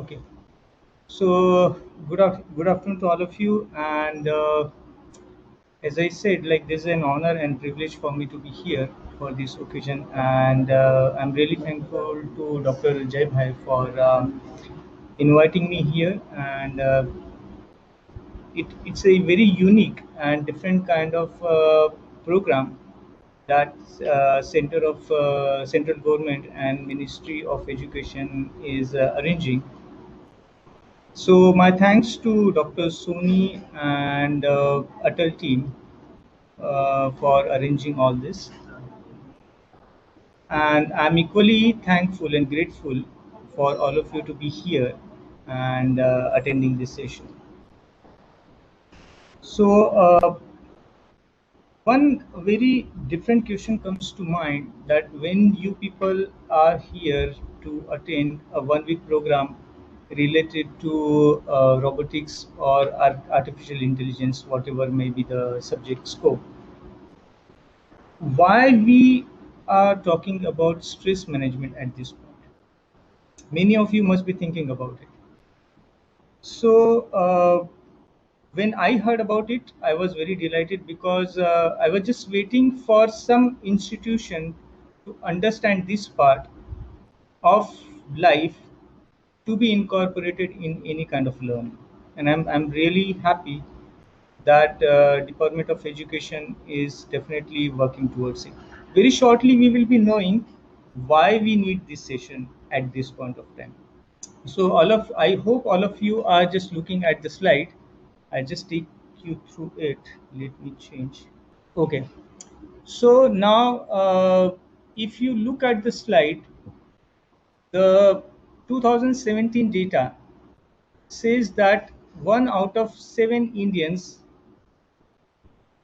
Okay. So good afternoon to all of you. And as I said, like this is an honor and privilege for me to be here for this occasion. And I'm really thankful to Dr. Jai Bhai for inviting me here. And it's a very unique and different kind of program that central government and Ministry of Education is arranging. So my thanks to Dr. Soni and Atal team for arranging all this, and I'm equally thankful and grateful for all of you to be here and attending this session. So one very different question comes to mind that when you people are here to attend a 1 week program related to robotics or artificial intelligence, whatever may be the subject scope, why we are talking about stress management at this point? Many of you must be thinking about it. So, when I heard about it, I was very delighted because I was just waiting for some institution to understand this part of life to be incorporated in any kind of learning. And I'm really happy that Department of Education is definitely working towards it. Very shortly, we will be knowing why we need this session at this point of time. So I hope all of you are just looking at the slide. I just take you through it. Let me change. Okay. So now, if you look at the slide, the 2017 data says that 1 out of 7 Indians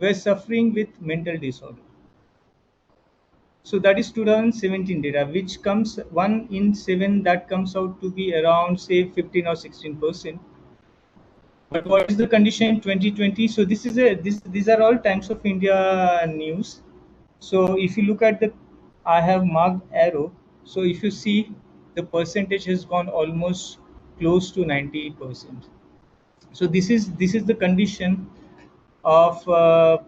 were suffering with mental disorder. So that is 2017 data, which comes 1 in 7. That comes out to be around say 15 or 16%. But what is the condition in 2020? So these are all Times of India news. So if you look at the, I have marked arrow. So if you see, the percentage has gone almost close to 90%. So this is the condition of the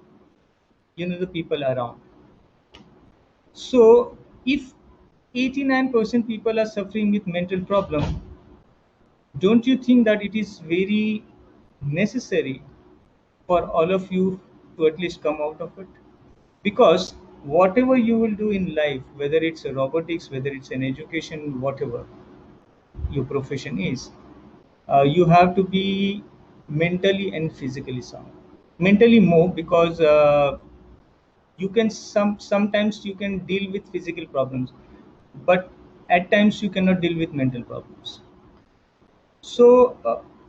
people around. So if 89% people are suffering with mental problem, don't you think that it is very necessary for all of you to at least come out of it? Because whatever you will do in life, whether it's a robotics, whether it's an education, whatever your profession is, you have to be mentally and physically sound. Mentally more because you can sometimes you can deal with physical problems, but at times you cannot deal with mental problems. So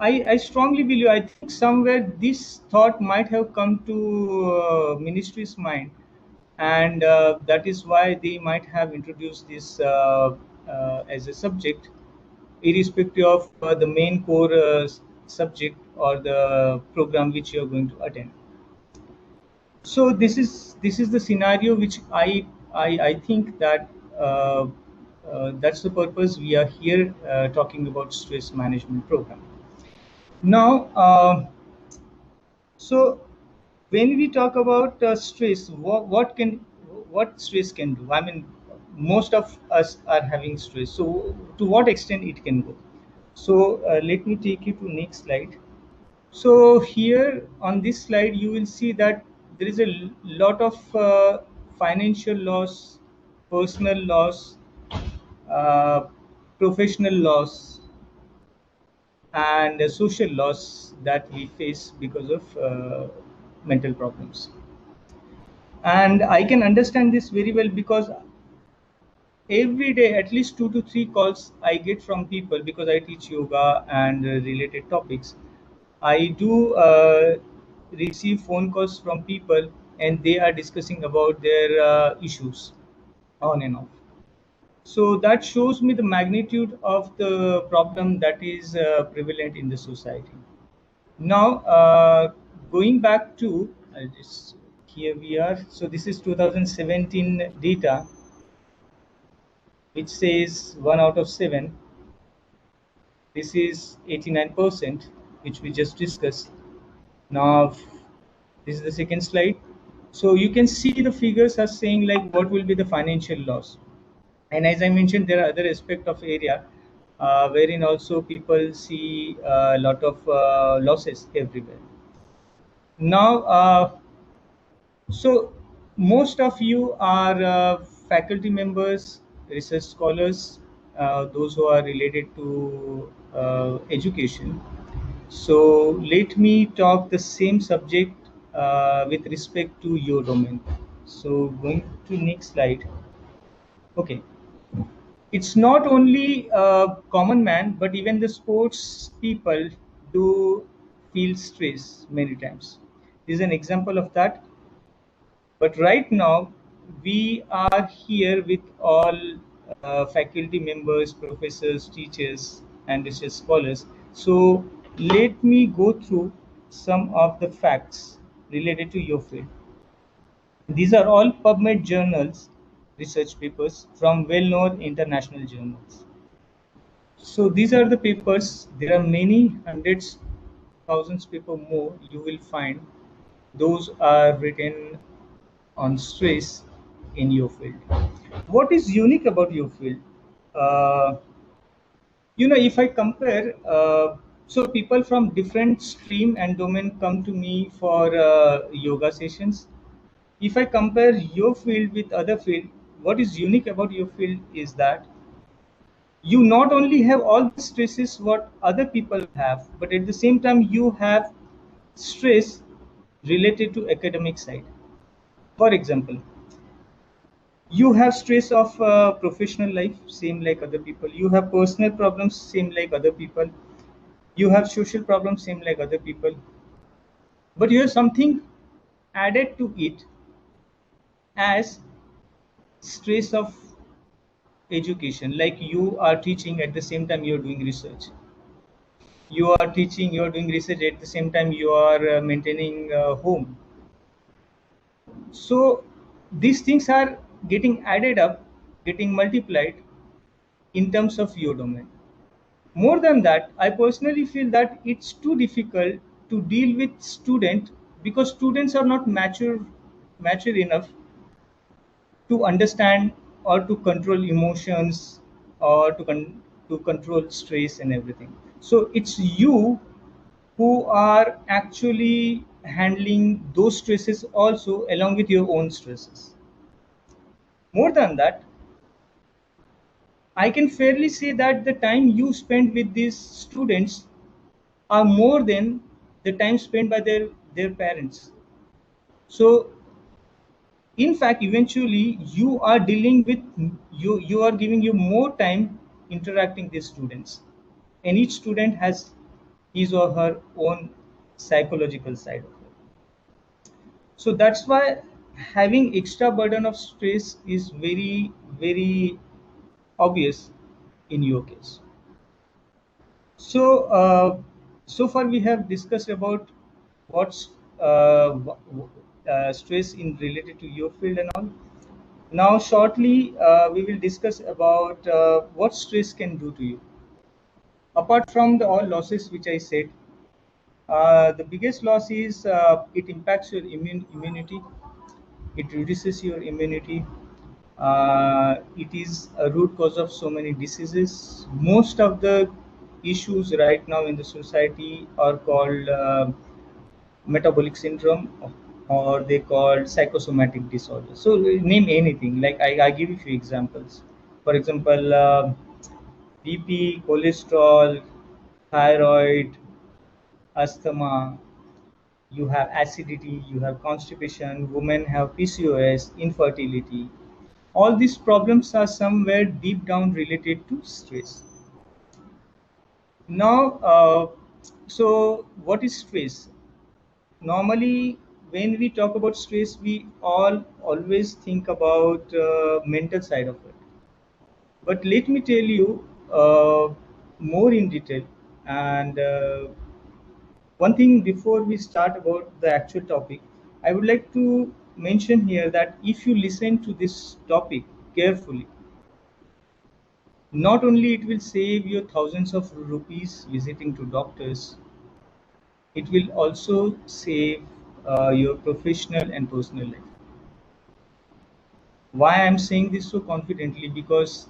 I strongly believe, I think somewhere this thought might have come to ministry's mind, and that is why they might have introduced this as a subject, irrespective of the main core subject or the program which you are going to attend. So this is the scenario which I think that that's the purpose we are here talking about stress management program. Now, so when we talk about stress, what stress can do? I mean, most of us are having stress. So to what extent it can go? So let me take you to next slide. So here on this slide, you will see that there is a lot of financial loss, personal loss, uh, professional loss, and social loss that we face because of mental problems. And I can understand this very well because every day at least 2 to 3 calls I get from people, because I teach yoga and related topics. I do receive phone calls from people, and they are discussing about their issues on and off. So that shows me the magnitude of the problem that is prevalent in the society. Now, going back to just here we are. So this is 2017 data, which says 1 out of 7. This is 89%, which we just discussed. Now, this is the second slide. So you can see the figures are saying like what will be the financial loss. And as I mentioned, there are other aspect of area wherein also people see a lot of losses everywhere. Now, so most of you are faculty members, research scholars, those who are related to education. So let me talk the same subject with respect to your domain. So going to next slide. Okay, it's not only a common man, but even the sports people do feel stress many times. This is an example of that. But right now, we are here with all faculty members, professors, teachers, and research scholars. So let me go through some of the facts related to your field. These are all PubMed journals, research papers from well-known international journals. So these are the papers. There are many hundreds, thousands paper more you will find. Those are written on stress in your field. What is unique about your field? Uh, if I compare, so people from different stream and domain come to me for yoga sessions. If I compare your field with other field, what is unique about your field is that you not only have all the stresses what other people have, but at the same time you have stress related to academic side. For example, you have stress of professional life same like other people, you have personal problems same like other people, you have social problems same like other people, but you have something added to it as stress of education, like you are teaching at the same time you are doing research, you are teaching, you are doing research at the same time you are maintaining home. So these things are getting added up, getting multiplied in terms of your domain. More than that, I personally feel that it's too difficult to deal with student because students are not mature enough to understand or to control emotions or to control stress and everything. So it's you who are actually handling those stresses also along with your own stresses. More than that, I can fairly say that the time you spend with these students are more than the time spent by their parents. So in fact, eventually you are dealing with, you are giving you more time interacting with students, and each student has his or her own psychological side of it. So that's why having extra burden of stress is very very obvious in your case. So, so far we have discussed about what's stress in related to your field and all. Now, shortly, we will discuss about what stress can do to you. Apart from the all losses which I said, the biggest loss is it impacts your immunity. It reduces your immunity. It is a root cause of so many diseases. Most of the issues right now in the society are called metabolic syndrome, or they called psychosomatic disorders. So name anything. Like I give you a few examples. For example, BP, cholesterol, thyroid, asthma, you have acidity, you have constipation, women have PCOS, infertility. All these problems are somewhere deep down related to stress. Now, so what is stress? Normally, when we talk about stress, we all always think about mental side of it. But let me tell you more in detail. And one thing before we start about the actual topic, I would like to mention here that if you listen to this topic carefully, Not only it will save you thousands of rupees visiting to doctors, it will also save your professional and personal life. Why I'm saying this so confidently? Because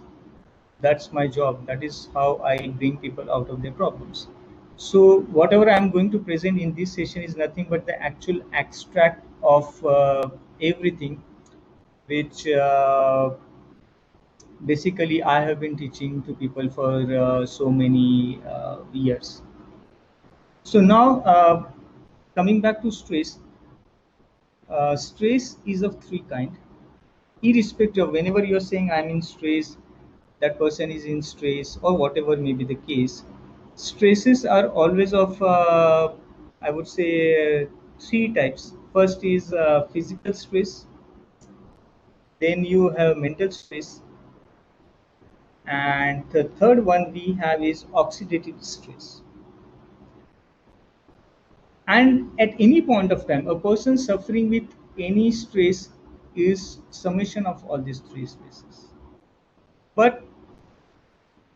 that's my job. That is how I bring people out of their problems. So whatever I'm going to present in this session is nothing but the actual extract of everything which basically I have been teaching to people for so many years. So now, coming back to stress, stress is of three kind. Irrespective of whenever you're saying I'm in stress, that person is in stress, or whatever may be the case, stresses are always of, I would say, three types. First is physical stress, then you have mental stress, and the third one we have is oxidative stress. And at any point of time, a person suffering with any stress is summation of all these three stresses. But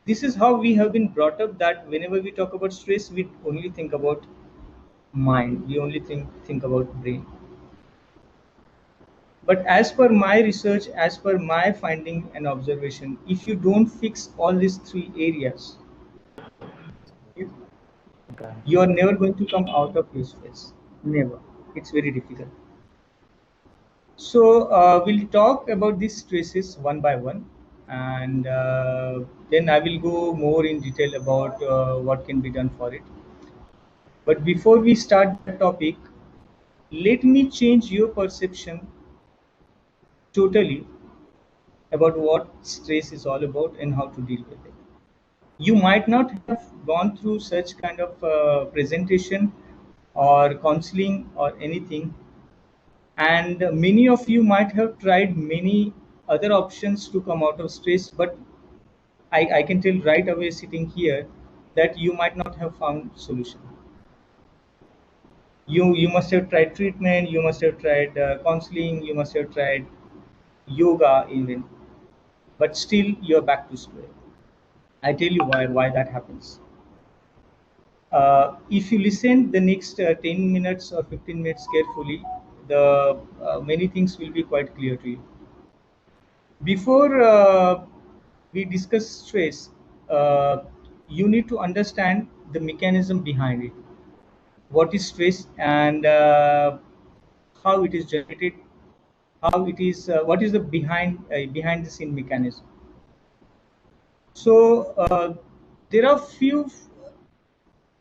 this is how we have been brought up, that whenever we talk about stress, we only think about mind, we only think about brain. But as per my research, as per my finding and observation, if you don't fix all these three areas, you, you are never going to come out of your stress. Never. It's very difficult. So we'll talk about these stresses one by one, and then I will go more in detail about what can be done for it. But before we start the topic, let me change your perception totally about what stress is all about and how to deal with it. You might not have gone through such kind of presentation or counseling or anything, and many of you might have tried many other options to come out of stress, but I can tell right away sitting here that you might not have found solution. You must have tried treatment, you must have tried counseling, you must have tried yoga even, but still you're back to square. I tell you why that happens. If you listen the next 10 minutes or 15 minutes carefully, the many things will be quite clear to you. Before we discuss stress, you need to understand the mechanism behind it. What is stress, and how it is generated, how it is, what is the behind the scene mechanism. So there are few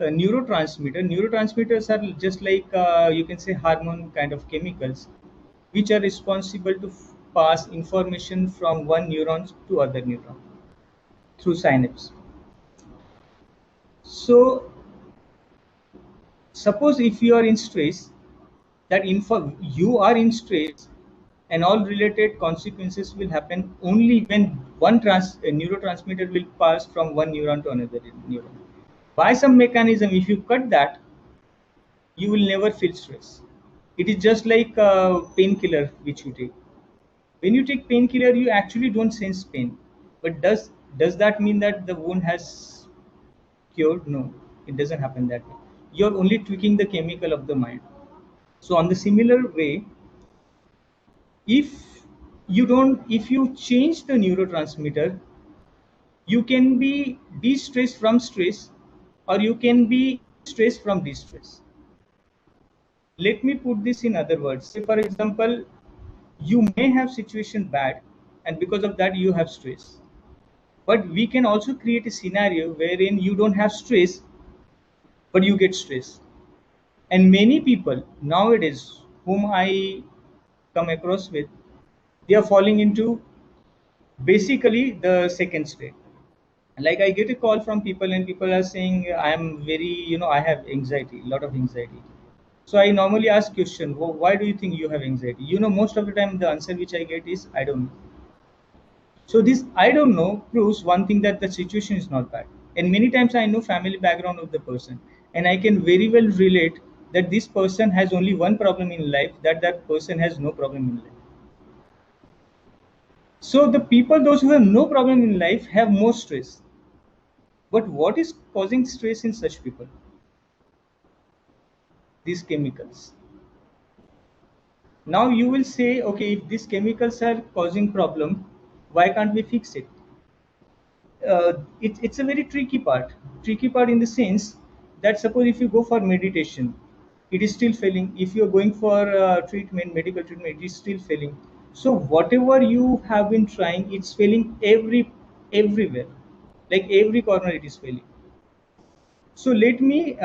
neurotransmitters are just like, you can say, hormone kind of chemicals which are responsible to pass information from one neuron to other neuron through synapse. So suppose if you are in stress, that info you are in stress, and all related consequences will happen only when neurotransmitter will pass from one neuron to another neuron. By some mechanism, if you cut that, you will never feel stress. It is just like a painkiller which you take. When you take painkiller, you actually don't sense pain. But does that mean that the wound has cured? No, it doesn't happen that way. You're only tweaking the chemical of the mind. So on the similar way, if if you change the neurotransmitter, you can be de-stressed from stress, or you can be stressed from distress. Let me put this in other words. Say for example, you may have situation bad, and because of that you have stress, but we can also create a scenario wherein you don't have stress, but you get stress. And many people nowadays whom I come across with, they are falling into basically the second state. Like I get a call from people, and people are saying I am very, I have anxiety, a lot of anxiety. So I normally ask question, why do you think you have anxiety? Most of the time the answer which I get is I don't know. So this I don't know proves one thing, that the situation is not bad. And many times I know family background of the person, and I can very well relate that this person has only one problem in life, that person has no problem in life. So the people, those who have no problem in life, have more stress. But what is causing stress in such people? These chemicals. Now you will say, okay, if these chemicals are causing problem, why can't we fix it? It's a very tricky part in the sense that suppose if you go for meditation, it is still failing. If you are going for treatment, medical treatment, it is still failing. So whatever you have been trying, it's failing everywhere, like every corner it is failing. So let me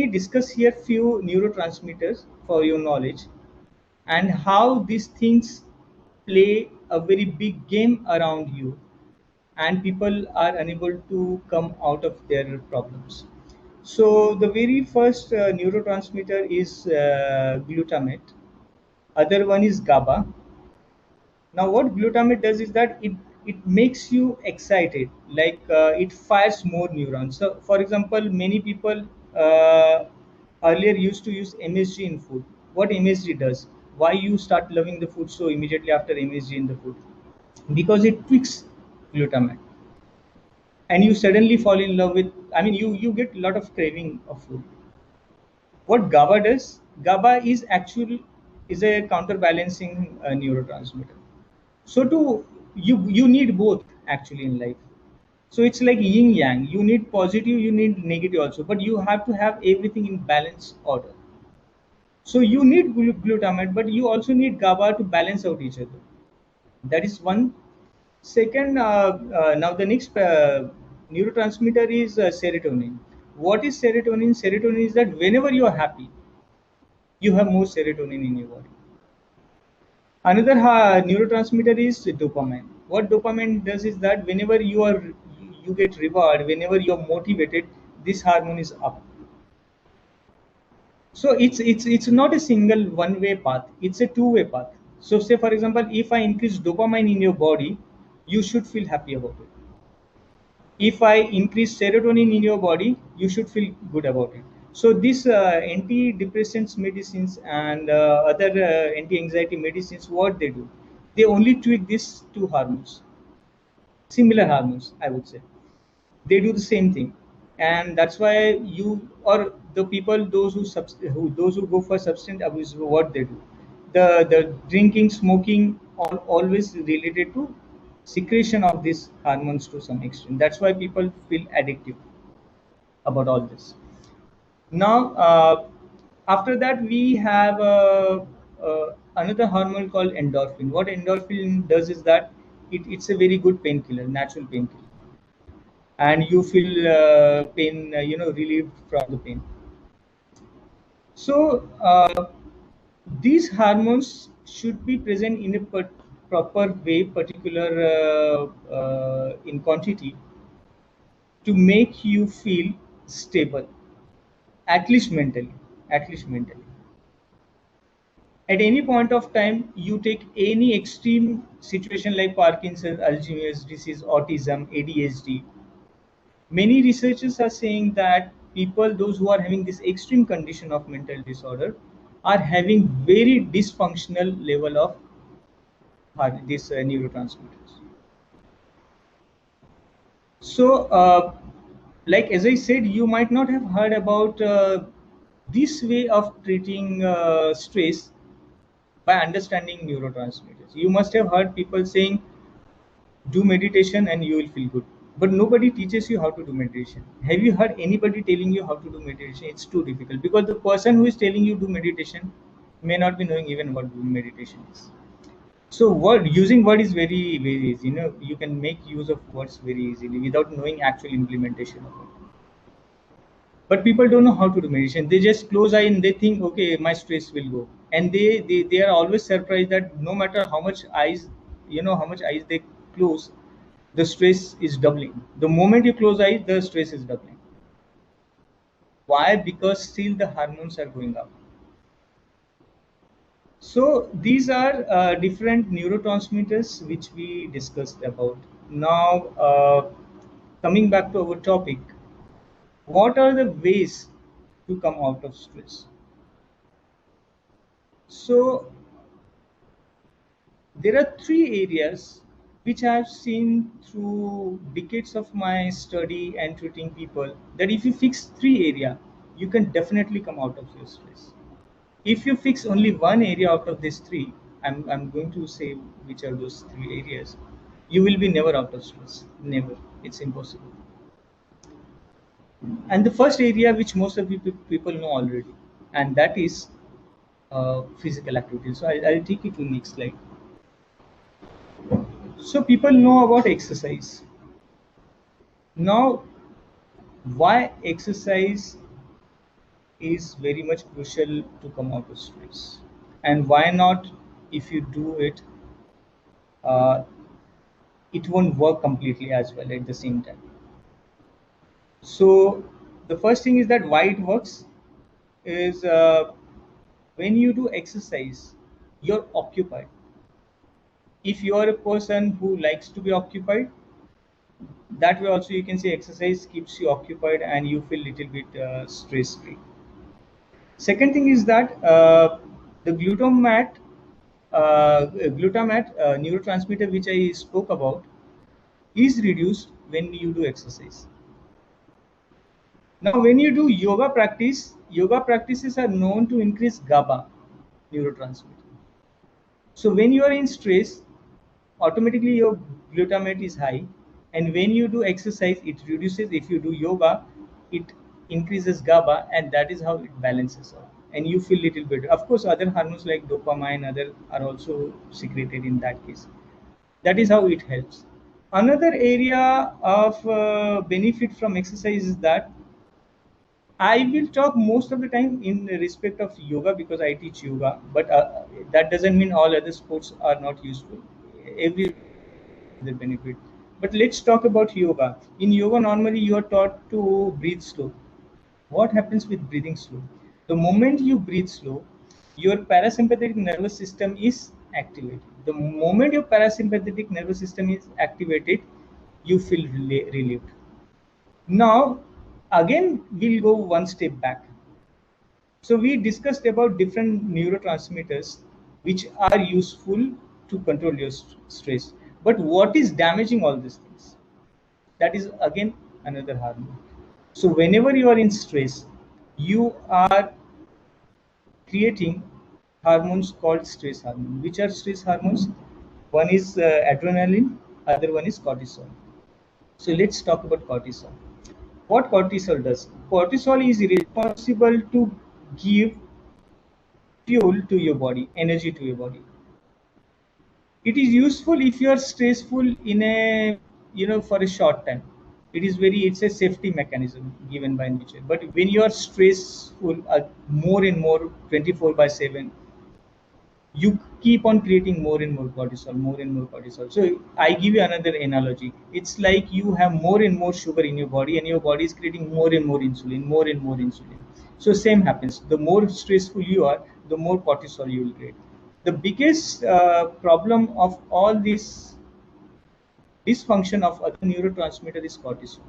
discuss here few neurotransmitters for your knowledge, and how these things play a very big game around you, and people are unable to come out of their problems. So the very first neurotransmitter is glutamate. Other one is GABA. Now, what glutamate does is that it makes you excited, like it fires more neurons. So, for example, many people earlier used to use MSG in food. What MSG does? Why you start loving the food so immediately after MSG in the food? Because it tweaks glutamate, and you suddenly fall in love with. I mean, you get a lot of craving of food. What GABA does? GABA is actually is a counterbalancing neurotransmitter. So to you need both actually in life. So it's like yin yang. You need positive, you need negative also, but you have to have everything in balance order. So you need glutamate, but you also need GABA to balance out each other. That is one. Second, now the next neurotransmitter is serotonin. What is serotonin? Serotonin is that whenever you are happy, you have more serotonin in your body. Another neurotransmitter is dopamine. What dopamine does is that whenever you get reward, whenever you are motivated, this hormone is up. So it's not a single one way path. It's a two-way path. So say for example, if I increase dopamine in your body, you should feel happy about it. If I increase serotonin in your body, you should feel good about it. So these antidepressants medicines and other anti-anxiety medicines, what they do, they only tweak these two hormones, similar hormones, I would say. They do the same thing, and that's why you or the people those who go for substance abuse, what they do, the drinking, smoking, always related to secretion of these hormones to some extent. That's why people feel addictive about all this. Now, after that, we have another hormone called endorphin. What endorphin does is that it's a very good painkiller, natural painkiller, and you feel pain, relieved from the pain. So these hormones should be present in a proper way, particular in quantity, to make you feel stable, at least mentally, at least mentally. At any point of time, you take any extreme situation like Parkinson's, Alzheimer's disease, autism, ADHD. Many researchers are saying that people, those who are having this extreme condition of mental disorder, are having very dysfunctional level of these neurotransmitters. So, like as I said, you might not have heard about this way of treating stress by understanding neurotransmitters. You must have heard people saying, do meditation and you will feel good. But nobody teaches you how to do meditation. Have you heard anybody telling you how to do meditation? It's too difficult because the person who is telling you do meditation may not be knowing even what meditation is. So word using word is very easy. You can make use of words very easily without knowing actual implementation of it. But people don't know how to do meditation. They just close eye and they think, okay, my stress will go. And they are always surprised that no matter how much eyes, how much eyes they close, the stress is doubling. The moment you close eyes, the stress is doubling. Why? Because still the hormones are going up. So these are different neurotransmitters which we discussed about. Now, coming back to our topic, what are the ways to come out of stress? So There are three areas which I have seen through decades of my study and treating people, that if you fix three area, you can definitely come out of your stress. If you fix only one area out of these three, I'm going to say which are those three areas, you will be never out of stress. Never. It's impossible. And the first area which most of people know already, and that is physical activity. So I'll take it to next slide. So people know about exercise. Now, why exercise is very much crucial to come out of stress, and why not, if you do it, uh, it won't work completely as well at the same time. So the first thing is that why it works is, when you do exercise, you're occupied. If you are a person who likes to be occupied, that way also you can say exercise keeps you occupied and you feel little bit stress free. Second thing is that the glutamate neurotransmitter which I spoke about is reduced when you do exercise. Now, when you do yoga practices are known to increase GABA neurotransmitter. So when you are in stress, automatically your glutamate is high, and when you do exercise, it reduces. If you do yoga, it increases GABA, and that is how it balances out, and you feel little better. Of course, other hormones like dopamine, other are also secreted in that case. That is how it helps. Another area of benefit from exercise is that I will talk most of the time in respect of yoga because I teach yoga, but that doesn't mean all other sports are not useful. Every the benefit. But let's talk about yoga. In yoga, normally you are taught to breathe slow. What happens with breathing slow? The moment you breathe slow, your parasympathetic nervous system is activated. The moment your parasympathetic nervous system is activated, you feel relieved. Now, again, we'll go one step back. So we discussed about different neurotransmitters which are useful to control your stress. But what is damaging all these things? That is again another hormone. So whenever you are in stress, you are creating hormones called stress hormone. Which are stress hormones? One is adrenaline, other one is cortisol. So let's talk about cortisol. What cortisol does? Cortisol is responsible to give fuel to your body, energy to your body. It is useful if you are stressful in a, for a short time. It's a safety mechanism given by nature. But when you are stressful more and more 24 by 7, you keep on creating more and more cortisol. So I give you another analogy. It's like you have more and more sugar in your body, and your body is creating more and more insulin, more and more insulin. So same happens. The more stressful you are, the more cortisol you will create. The biggest problem of all this dysfunction of other neurotransmitter is cortisol.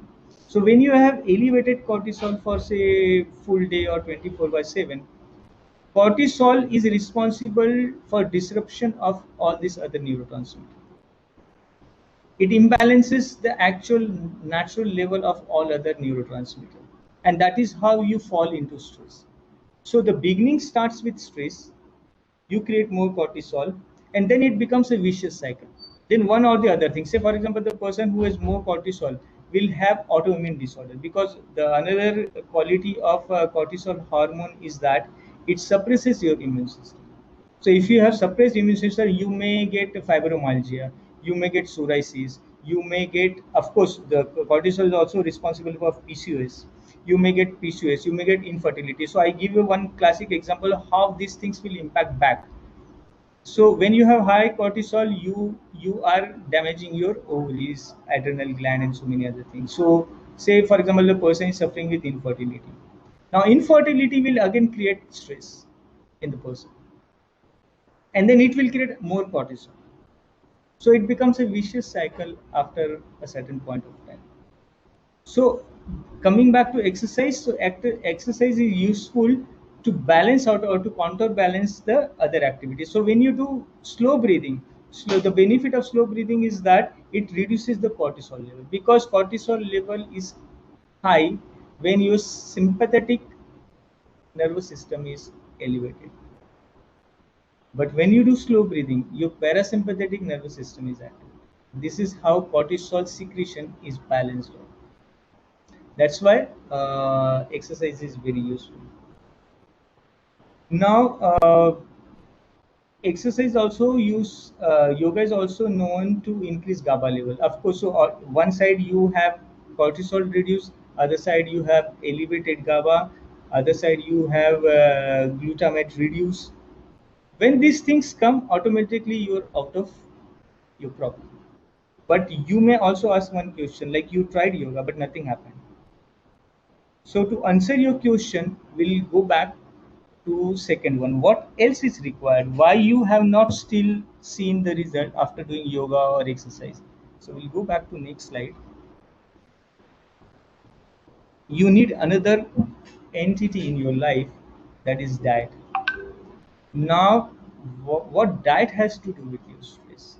So when you have elevated cortisol for say full day or 24 by 7, cortisol is responsible for disruption of all these other neurotransmitters. It imbalances the actual natural level of all other neurotransmitters. And that is how you fall into stress. So the beginning starts with stress, you create more cortisol, and then it becomes a vicious cycle. Then one or the other thing. Say, for example, the person who has more cortisol will have autoimmune disorder, because the another quality of cortisol hormone is that it suppresses your immune system. So if you have suppressed immune system, you may get fibromyalgia, you may get psoriasis, you may get, of course, the cortisol is also responsible for PCOS. You may get PCOS, you may get infertility. So I give you one classic example of how these things will impact back. So when you have high cortisol, you are damaging your ovaries, adrenal gland, and so many other things. So say for example, the person is suffering with infertility. Now infertility will again create stress in the person, and then it will create more cortisol. So it becomes a vicious cycle after a certain point of time. So coming back to exercise, so exercise is useful to balance out or to counterbalance the other activities. So when you do slow breathing, slow, the benefit of slow breathing is that it reduces the cortisol level, because cortisol level is high when your sympathetic nervous system is elevated. But when you do slow breathing, your parasympathetic nervous system is active. This is how cortisol secretion is balanced out. That's why exercise is very useful. Now, exercise also use yoga is also known to increase GABA level. Of course, so one side you have cortisol reduced, other side you have elevated GABA, other side you have glutamate reduced. When these things come, automatically you're out of your problem. But you may also ask one question, like you tried yoga but nothing happened. So to answer your question, we'll go back to second one. What else is required? Why you have not still seen the result after doing yoga or exercise? So we'll go back to next slide. You need another entity in your life, that is diet. Now, what diet has to do with your stress?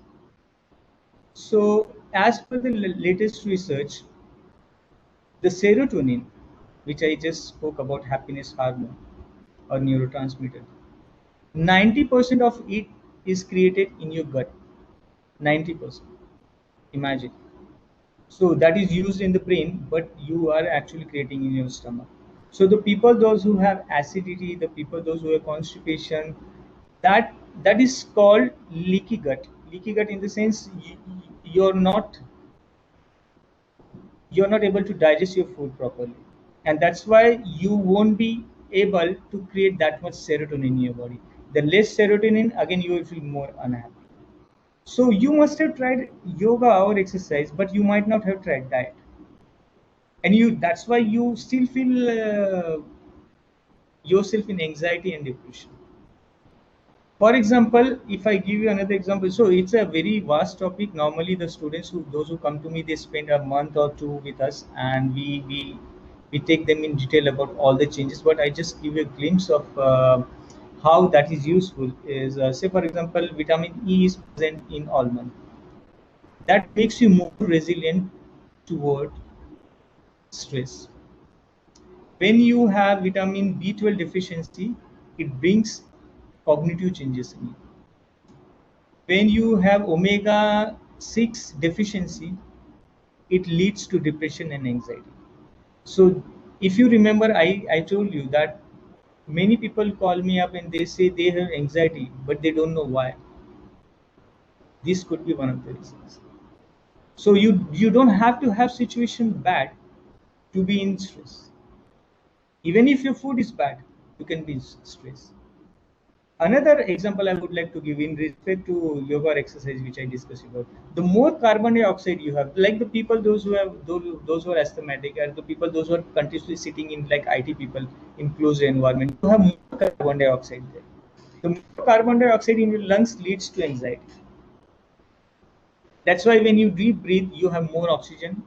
So as per the latest research, the serotonin, which I just spoke about, happiness hormone or neurotransmitter, 90% of it is created in your gut. 90%. Imagine. So that is used in the brain, but you are actually creating in your stomach. So the people, those who have acidity, the people, those who have constipation, that that is called leaky gut. Leaky gut in the sense you're not you're not able to digest your food properly, and that's why you won't be able to create that much serotonin in your body. The less serotonin, again you will feel more unhappy. So you must have tried yoga or exercise, but you might not have tried diet, and you that's why you still feel yourself in anxiety and depression. For example, if I give you another example, so it's a very vast topic. Normally the students who those who come to me, they spend a month or two with us, and we take them in detail about all the changes. But I just give you a glimpse of how that is useful. Is say for example, vitamin E is present in almond. That makes you more resilient toward stress. When you have vitamin B12 deficiency, it brings cognitive changes in you. When you have omega 6 deficiency, it leads to depression and anxiety. So, if you remember, I told you that many people call me up and they say they have anxiety, but they don't know why. This could be one of the reasons. So, you don't have to have situation bad to be in stress. Even if your food is bad, you can be in stress. Another example I would like to give in respect to yoga or exercise, which I discussed about, the more carbon dioxide you have, like the people those who are asthmatic, and the people those who are continuously sitting in like IT people in closed environment, you have more carbon dioxide there. The more carbon dioxide in your lungs leads to anxiety. That's why when you deep breathe, you have more oxygen.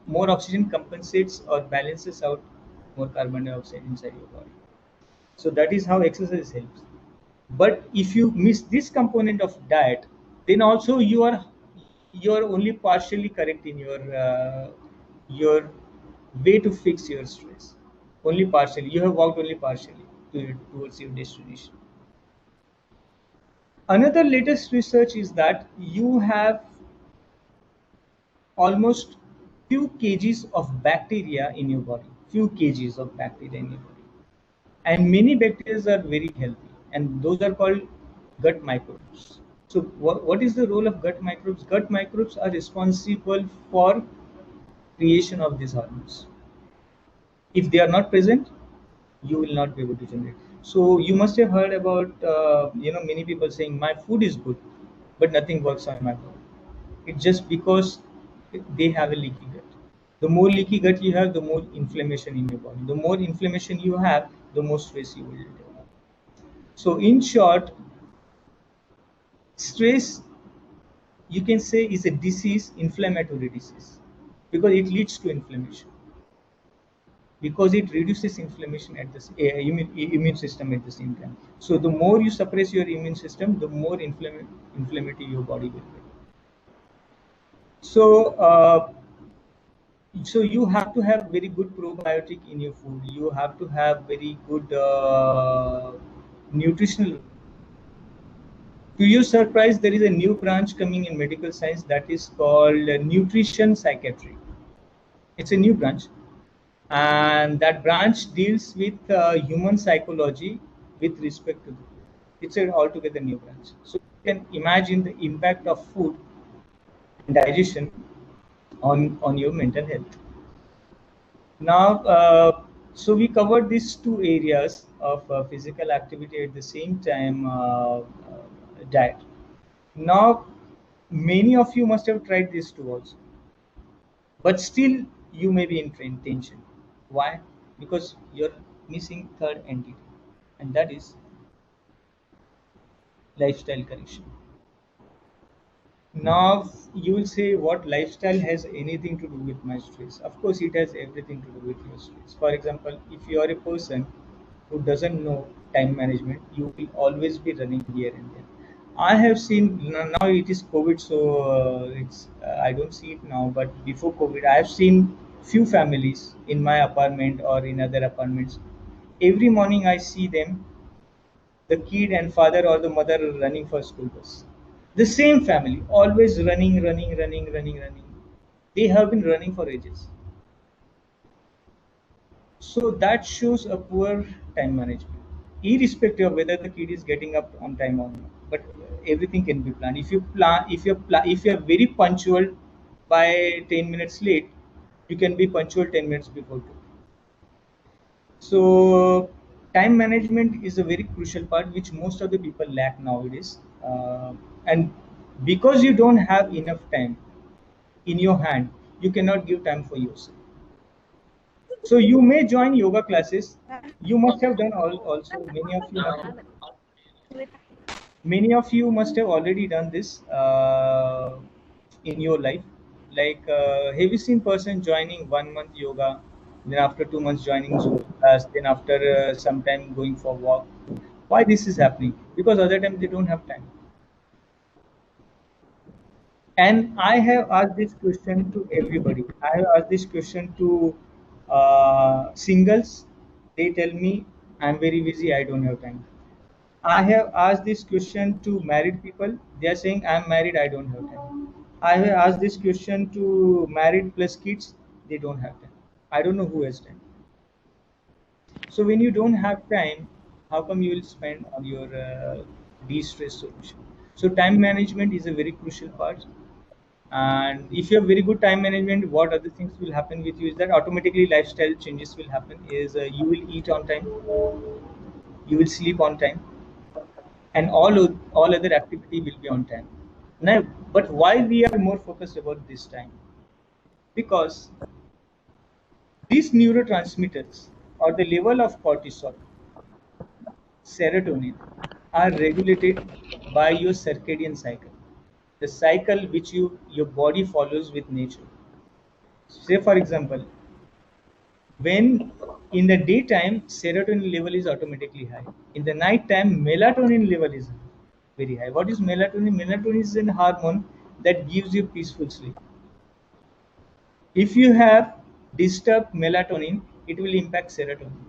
More oxygen compensates or balances out more carbon dioxide inside your body. So that is how exercise helps. But if you miss this component of diet, then also you are only partially correct in your way to fix your stress. Only partially. You have walked only partially towards your destination. Another latest research is that you have almost few kgs of bacteria in your body. Few kgs of bacteria in your body. And many bacteria are very healthy, and those are called gut microbes. So what is the role of gut microbes? Gut microbes are responsible for creation of these hormones. If they are not present, you will not be able to generate. So you must have heard about many people saying my food is good, but nothing works on my body. It's just because they have a leaky gut. The more leaky gut you have, the more inflammation in your body. The more inflammation you have, the more stress you will develop. So in short, stress, you can say, is a disease, inflammatory disease, because it leads to inflammation. because it reduces inflammation at the immune system at the same time. So the more you suppress your immune system, the more inflammatory your body will be. So so you have to have very good probiotic in your food. You have to have very good nutritional. To your surprise, there is a new branch coming in medical science that is called nutrition psychiatry. It's a new branch, and that branch deals with human psychology with respect to the food. It's an altogether new branch. So you can imagine the impact of food and digestion on your mental health. Now, so we covered these two areas of physical activity at the same time, diet. Now, many of you must have tried these two also, but still you may be in tension. Why? Because you're missing third entity, and that is lifestyle correction. Now you will say, what lifestyle has anything to do with my stress? Of course, it has everything to do with your stress. For example, if you are a person who doesn't know time management, you will always be running here and there. I have seen now it is COVID, so it's I don't see it now, but before COVID, I have seen few families in my apartment or in other apartments. Every morning, I see them, the kid and father or the mother are running for school bus. The same family, always running. They have been running for ages. So that shows a poor time management, irrespective of whether the kid is getting up on time or not. But everything can be planned. If you're very punctual by 10 minutes late, you can be punctual 10 minutes before two. So time management is a very crucial part which most of the people lack nowadays. And because you don't have enough time in your hand, you cannot give time for yourself. So you may join yoga classes. You must have done also. Many of you must have already done this in your life. Like, have you seen person joining 1 month yoga, then after 2 months joining Zumba class, then after some time going for walk? Why this is happening? Because other time they don't have time. And I have asked this question to everybody. I have asked this question to singles. They tell me, I'm very busy, I don't have time. I have asked this question to married people. They are saying, I'm married, I don't have time. I have asked this question to married plus kids. They don't have time. I don't know who has time. So when you don't have time, how come you will spend on your de-stress solution? So time management is a very crucial part. And if you have very good time management, what other things will happen with you is that automatically lifestyle changes will happen. Is you will eat on time, you will sleep on time, and all other activity will be on time. Now, but why we are more focused about this time? Because these neurotransmitters or the level of cortisol, serotonin, are regulated by your circadian cycle, the cycle which your body follows with nature. Say for example, when in the daytime serotonin level is automatically high, in the night time melatonin level is very high. What is melatonin? Melatonin is a hormone that gives you peaceful sleep. If you have disturbed melatonin, it will impact serotonin.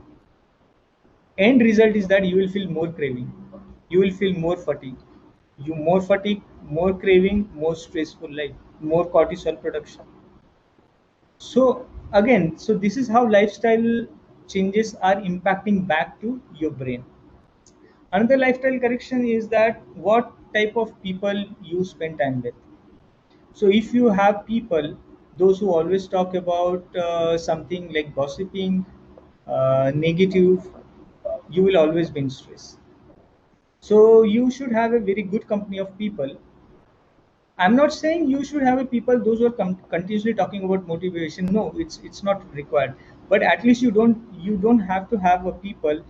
End result is that you will feel more craving, you will feel more fatigue, more craving, more stressful life, more cortisol production. So again, so this is how lifestyle changes are impacting back to your brain. Another lifestyle correction is that what type of people you spend time with. So if you have people, those who always talk about something like gossiping, negative, you will always be in stress. So you should have a very good company of people. I'm not saying you should have a people those who are continuously talking about motivation. No, it's not required. But at least you don't have to have a people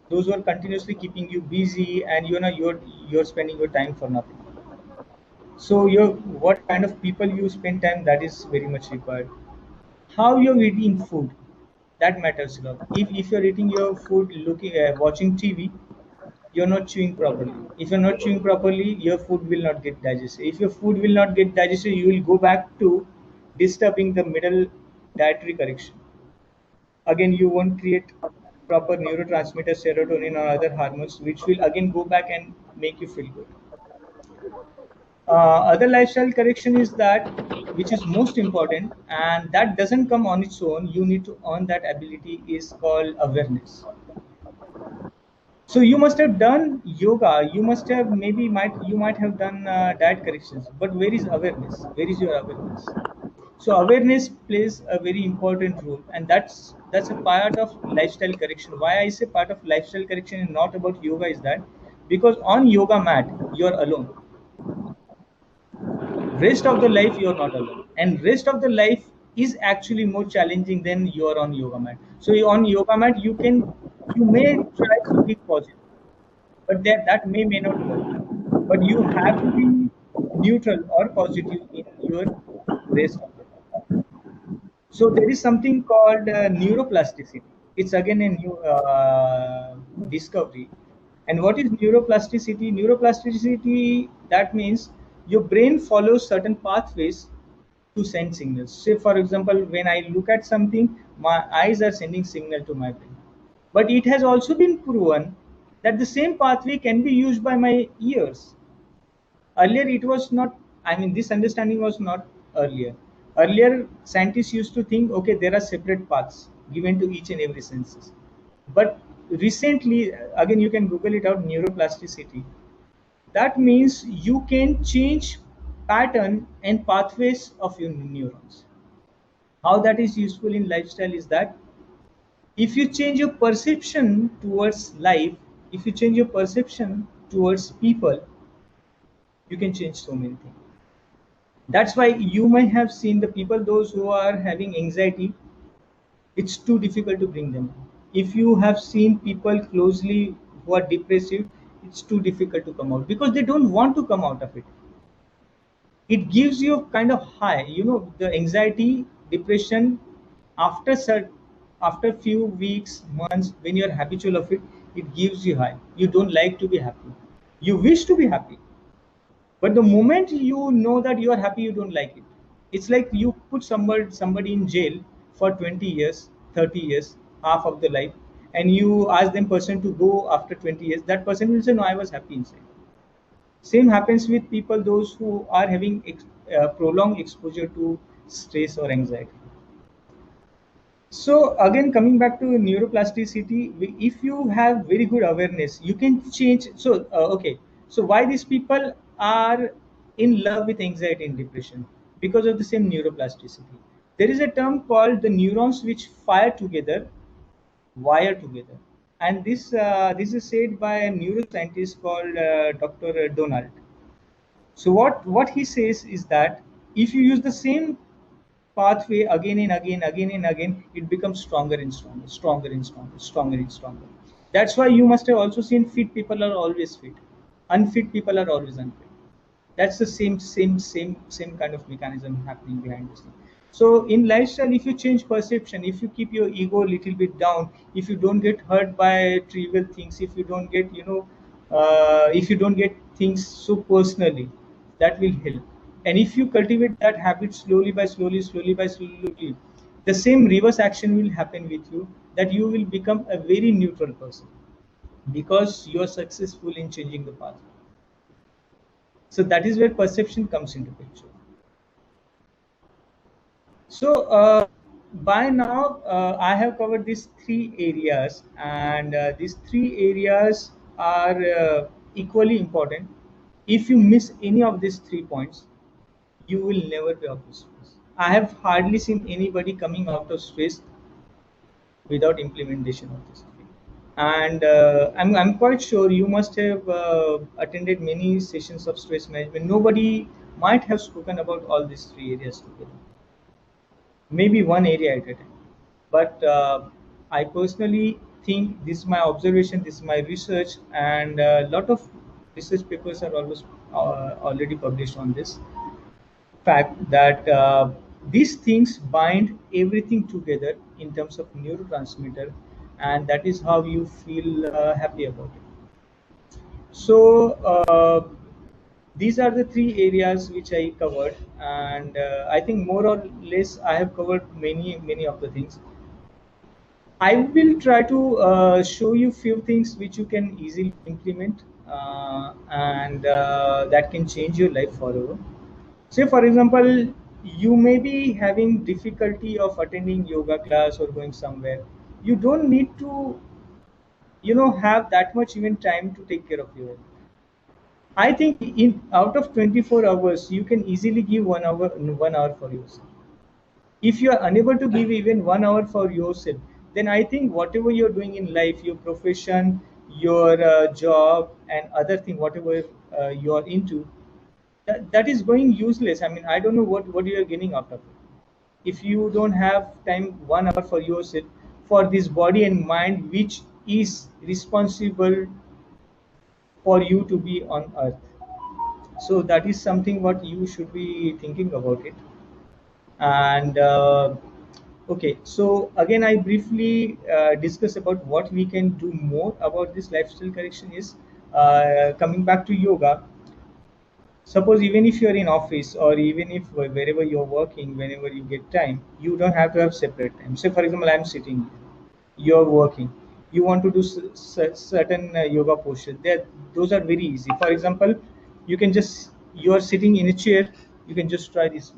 those who are continuously keeping you busy, and you're spending your time for nothing. So your what kind of people you spend time, that is very much required. How you're eating food, That matters a lot. If you're eating your food, looking watching TV, you're not chewing properly. If you're not chewing properly, your food will not get digested. If your food will not get digested, you will go back to disturbing the middle dietary correction. Again, you won't create proper neurotransmitter serotonin or other hormones, which will again go back and make you feel good. Other lifestyle correction is that which is most important, and that doesn't come on its own. You need to earn that ability, is called awareness. So you must have done yoga. You must have might have done diet corrections. But where is awareness? Where is your awareness? So awareness plays a very important role, and that's a part of lifestyle correction. Why I say part of lifestyle correction and not about yoga is that because on yoga mat you're alone. Rest of the life you're not alone, and rest of the life is actually more challenging than you're on yoga mat. So on yoga mat you may try to think positive, but that may not work. But you have to be neutral or positive in your rest of the life. So there is something called neuroplasticity. It's again a new discovery. And what is neuroplasticity? Neuroplasticity, that means your brain follows certain pathways to send signals. Say, for example, when I look at something, my eyes are sending signal to my brain. But it has also been proven that the same pathway can be used by my ears. Earlier, it was not, I mean, this understanding was not earlier. Earlier, scientists used to think, okay, there are separate paths given to each and every senses. But recently, again, you can Google it out, neuroplasticity. That means you can change pattern and pathways of your neurons. How that is useful in lifestyle is that if you change your perception towards life, if you change your perception towards people, you can change so many things. That's why you might have seen the people, those who are having anxiety, it's too difficult to bring them. If you have seen people closely who are depressive, it's too difficult to come out because they don't want to come out of it. It gives you kind of high, the anxiety, depression, after after few weeks, months, when you're habitual of it, it gives you high. You don't like to be happy. You wish to be happy, but the moment you know that you are happy, you don't like it. It's like you put somebody in jail for 20 years, 30 years, half of the life, and you ask them person to go after 20 years. That person will say, "No, I was happy inside." Same happens with people those who are having prolonged exposure to stress or anxiety. So again, coming back to neuroplasticity, if you have very good awareness, you can change. So okay, so why these people are in love with anxiety and depression? Because of the same neuroplasticity. There is a term called the neurons which fire together, wire together, and this is said by a neuroscientist called Dr. Donald. So what he says is that if you use the same pathway again and again, again and again, it becomes stronger and stronger, stronger and stronger, stronger and stronger. That's why you must have also seen fit people are always fit, unfit people are always unfit. That's the same kind of mechanism happening behind this thing. So in lifestyle, if you change perception, if you keep your ego a little bit down, if you don't get hurt by trivial things, if you don't get if you don't get things so personally, that will help. And if you cultivate that habit slowly by slowly, slowly by slowly, the same reverse action will happen with you, that you will become a very neutral person because you are successful in changing the path. So that is where perception comes into picture. So by now, I have covered these three areas, and these three areas are equally important. If you miss any of these 3 points, you will never be out of stress. I have hardly seen anybody coming out of stress without implementation of this thing. And I'm quite sure you must have attended many sessions of stress management. Nobody might have spoken about all these three areas together, maybe one area at a time. But I personally think, this is my observation, this is my research, and a lot of research papers are always already published on this fact, that these things bind everything together in terms of neurotransmitter, and that is how you feel happy about it. So these are the three areas which I covered, and I think more or less I have covered many of the things. I will try to show you few things which you can easily implement, and that can change your life forever. Say, for example, you may be having difficulty of attending yoga class or going somewhere. You don't need to, have that much even time to take care of your health. I think in out of 24 hours, you can easily give 1 hour for yourself. If you are unable to give even 1 hour for yourself, then I think whatever you're doing in life, your profession, your job, and other thing, whatever you're into, that is going useless. I mean, I don't know what you are getting out of it. If you don't have time 1 hour for yourself, for this body and mind, which is responsible for you to be on earth. So that is something what you should be thinking about it. And okay, so again, I briefly discuss about what we can do more about this lifestyle correction is coming back to yoga. Suppose even if you're in office, or even if wherever you're working, whenever you get time, you don't have to have separate time. Say for example, I'm sitting here, you're working, you want to do certain yoga postures there. Those are very easy. For example, you can just, you are sitting in a chair, you can just try this.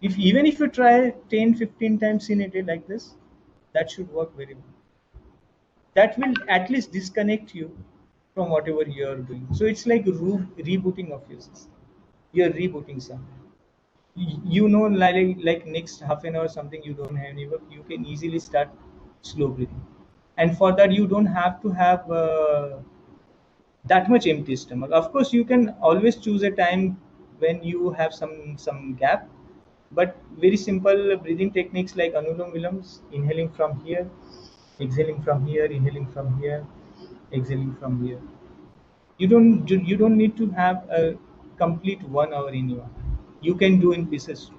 If even if you try 10, 15 times in a day like this, that should work very well. That will at least disconnect you from whatever you are doing. So it's like rebooting of your system. You're rebooting something. Like next half an hour something, you don't have any work, you can easily start slow breathing. And for that, you don't have to have that much empty stomach. Of course, you can always choose a time when you have some gap, but very simple breathing techniques like Anulom Vilams, inhaling from here, exhaling from here, inhaling from here, exhaling from here. You don't need to have a complete 1 hour in your hand. You can do in pieces.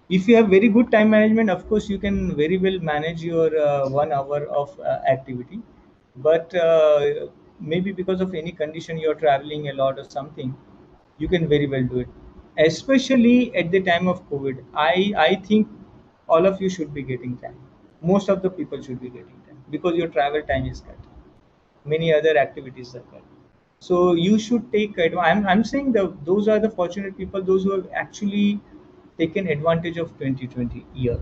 If you have very good time management, of course you can very well manage your 1 hour of activity. But maybe because of any condition, you're traveling a lot or something, you can very well do it. Especially at the time of COVID, I think all of you should be getting time. Most of the people should be getting time because your travel time is cut, many other activities are cut. So you should take I'm saying those are the fortunate people, those who have actually taken advantage of 2020 year,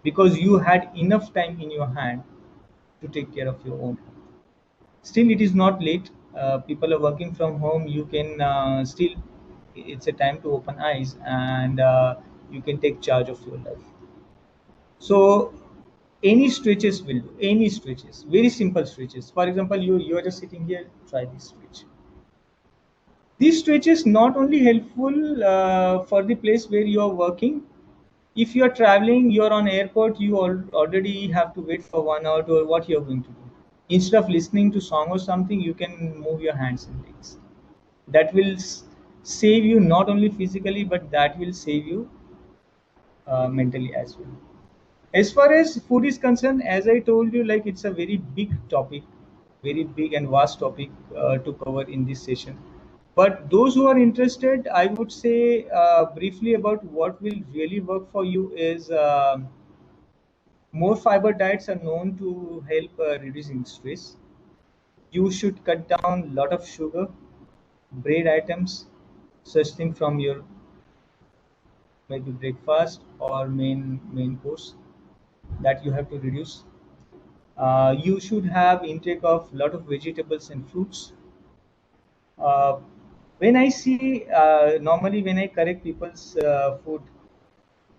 because you had enough time in your hand to take care of your own health. Still, it is not late. People are working from home. You can still, it's a time to open eyes, and you can take charge of your life. So any stretches will do. Any stretches, very simple stretches. For example, you are just sitting here. Try this stretch. This stretch is not only helpful for the place where you are working. If you are traveling, you are on airport, you already have to wait for 1 hour to what you are going to do. Instead of listening to song or something, you can move your hands and legs. That will save you not only physically, but that will save you mentally as well. As far as food is concerned, as I told you, like it's a very big topic, very big and vast topic to cover in this session. But those who are interested, I would say briefly about what will really work for you is more fiber diets are known to help reducing stress. You should cut down a lot of sugar, bread items, such thing from your maybe breakfast or main course, that you have to reduce. You should have intake of lot of vegetables and fruits. Uh, when I see normally when I correct people's food,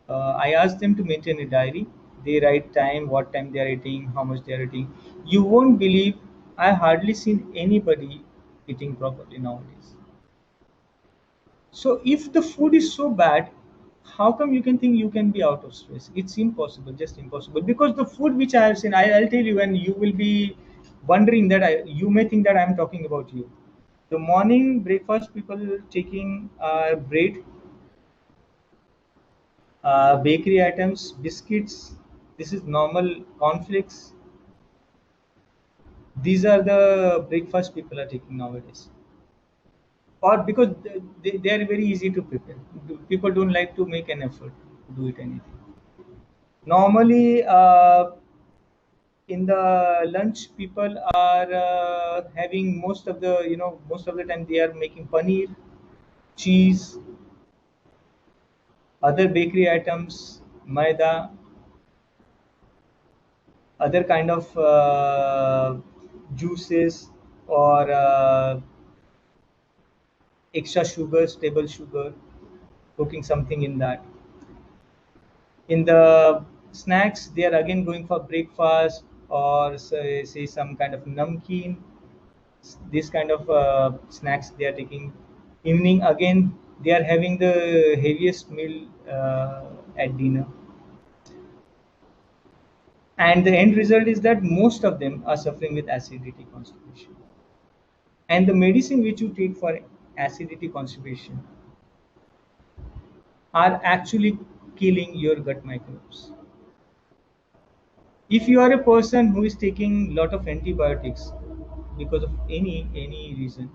I ask them to maintain a diary. They write time, what time they are eating, how much they are eating. You won't believe, I hardly seen anybody eating properly nowadays. So if the food is so bad, how come you can think you can be out of stress? It's impossible, just impossible. Because the food which I have seen, I'll tell you, and you will be wondering that you may think that I'm talking about you. The morning breakfast, people taking bread, Bakery items, biscuits. This is normal cornflakes. These are the breakfast people are taking nowadays, or because they are very easy to prepare. People don't like to make an effort to do it anything. Normally, in the lunch, people are having most of the most of the time they are making paneer, cheese, other bakery items, maida, other kind of juices, or extra sugar, stable sugar, cooking something in that. In the snacks, they are again going for breakfast, or say some kind of namkeen. This kind of snacks they are taking. Evening again, they are having the heaviest meal at dinner. And the end result is that most of them are suffering with acidity constipation. And the medicine which you take for acidity constipation are actually killing your gut microbes. If you are a person who is taking lot of antibiotics because of any reason,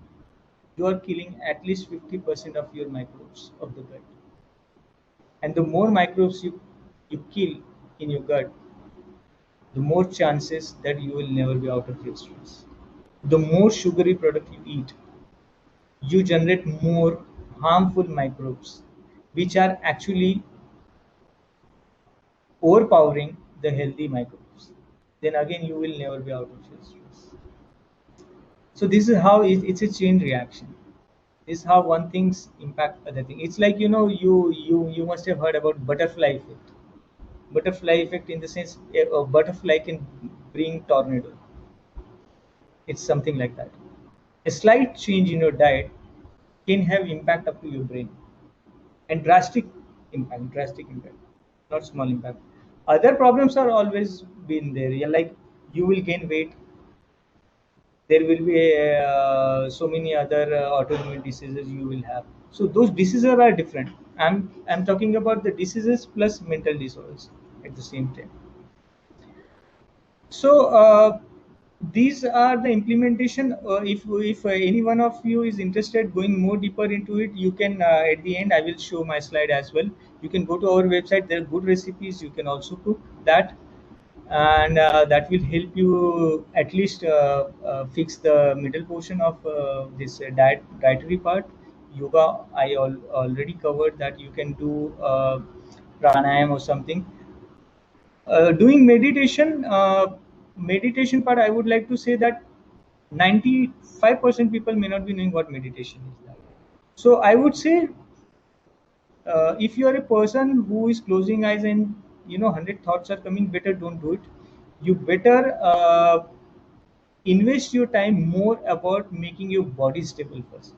you are killing at least 50% of your microbes of the gut. And the more microbes you kill in your gut, the more chances that you will never be out of your stress. The more sugary product you eat, you generate more harmful microbes, which are actually overpowering the healthy microbes. Then again, you will never be out of your stress. So this is how it's a chain reaction. This is how one things impact other thing. It's like you must have heard about butterfly effect. Butterfly effect in the sense a butterfly can bring tornado. It's something like that. A slight change in your diet can have impact up to your brain, and drastic impact, not small impact. Other problems are always been there. Yeah, like you will gain weight. There will be so many other autoimmune diseases you will have. So those diseases are different. I'm talking about the diseases plus mental disorders at the same time. So these are the implementation. If any one of you is interested going more deeper into it, you can at the end I will show my slide as well. You can go to our website. There are good recipes. You can also cook that, and that will help you at least fix the middle portion of this dietary part. Yoga I already covered that. You can do pranayam or something. Doing meditation part, I would like to say that 95% people may not be knowing what meditation is like. So I would say, if you are a person who is closing eyes and 100 thoughts are coming, better don't do it. You better invest your time more about making your body stable first.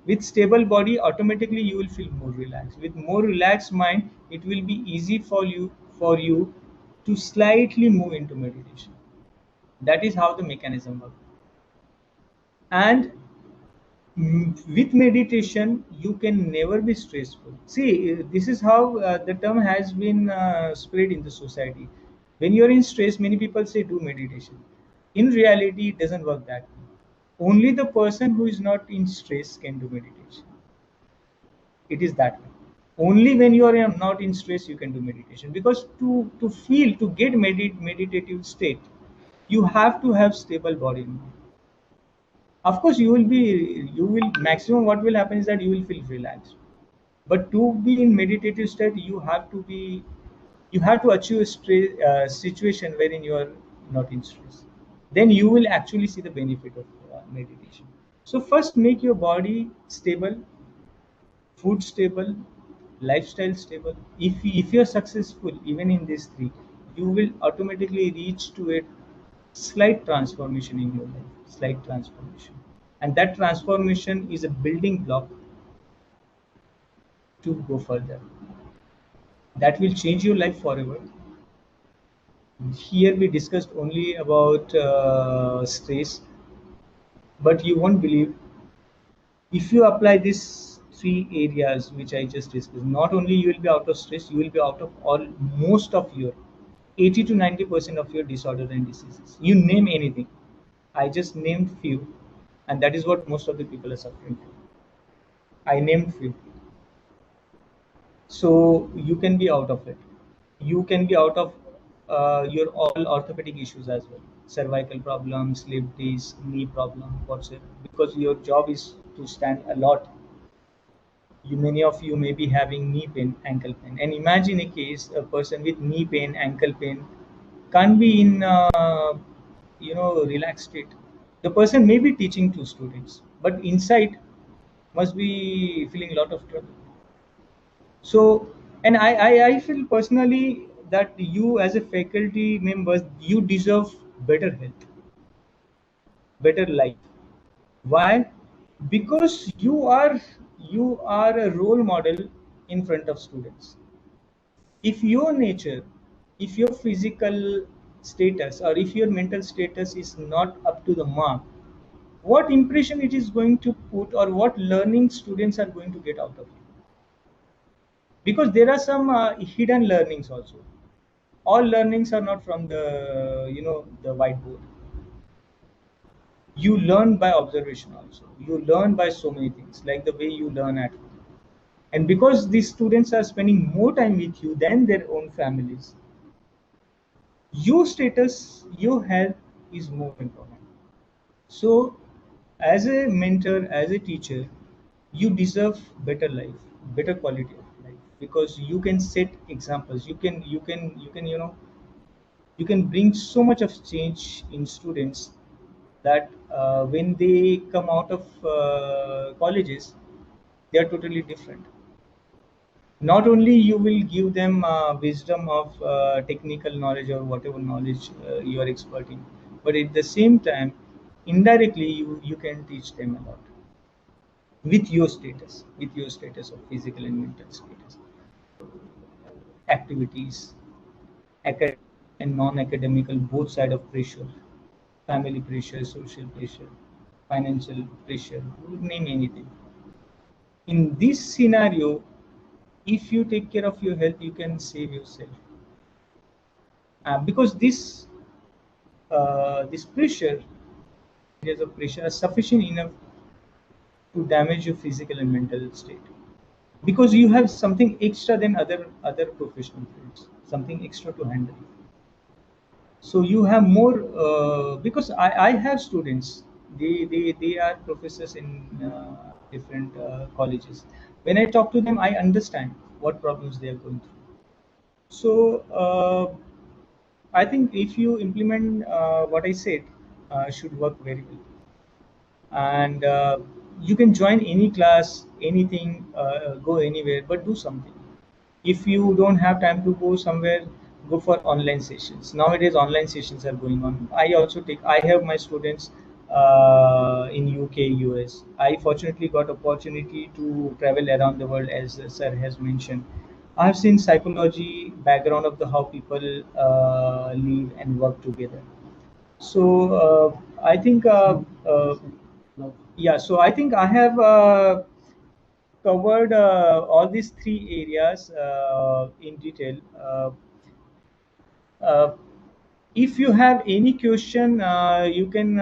With stable body, automatically you will feel more relaxed. With more relaxed mind, it will be easy for you to slightly move into meditation. That is how the mechanism works. And with meditation, you can never be stressful. See, this is how the term has been spread in the society. When you're in stress, many people say do meditation. In reality, it doesn't work that way. Only the person who is not in stress can do meditation. It is that way. Only when you are not in stress you can do meditation, because to get meditative state, you have to have stable body and mind. Of course, you will maximum what will happen is that you will feel relaxed. But to be in meditative state, you have to achieve a situation wherein you are not in stress. Then you will actually see the benefit of meditation. So first, make your body stable, food stable, lifestyle stable. If you're successful even in these three, you will automatically reach to a slight transformation in your life, slight transformation. And that transformation is a building block to go further. That will change your life forever. Here we discussed only about stress, but you won't believe, if you apply these three areas which I just discussed, not only you will be out of stress, you will be out of all most of your 80 to 90% of your disorder and diseases. You name anything. I just named few, and that is what most of the people are suffering from. I named few. So you can be out of it. You can be out of your all orthopedic issues as well, cervical problems, slip disc, knee problem, whatsoever, because your job is to stand a lot. You, many of you may be having knee pain, ankle pain, and imagine a case, a person with knee pain, ankle pain can't be in relaxed state. The person may be teaching to students, but inside must be feeling a lot of trouble. So, and I feel personally that you as a faculty members, you deserve better health, better life. Why? Because you are a role model in front of students. If your nature, if your physical status or if your mental status is not up to the mark, what impression it is going to put or what learning students are going to get out of it? Because there are some hidden learnings also. All learnings are not from the whiteboard. You learn by observation also. You learn by so many things, like the way you learn at home. And because these students are spending more time with you than their own families, your status, your health is more important. So, as a mentor, as a teacher, you deserve better life, better quality of life, because you can set examples. You can bring so much of change in students that when they come out of colleges, they are totally different. Not only you will give them wisdom of technical knowledge or whatever knowledge you are expert in, but at the same time, indirectly you can teach them a lot with your status of physical and mental status, activities, academic and non-academical, both side of pressure, family pressure, social pressure, financial pressure, name anything. In this scenario, if you take care of your health, you can save yourself. Because this pressure, areas of pressure, are sufficient enough to damage your physical and mental state. Because you have something extra than other professional fields, something extra to handle. So you have more because I have students. They are professors in different colleges. When I talk to them, I understand what problems they are going through. So I think if you implement what I said, should work very well. And you can join any class, anything, go anywhere, but do something. If you don't have time to go somewhere, go for online sessions. Nowadays online sessions are going on. I have my students in UK, US. I fortunately got opportunity to travel around the world, as sir has mentioned. I have seen psychology background of the how people live and work together. So I think yeah, so I think I have covered all these three areas in detail. Uh, if you have any question, you can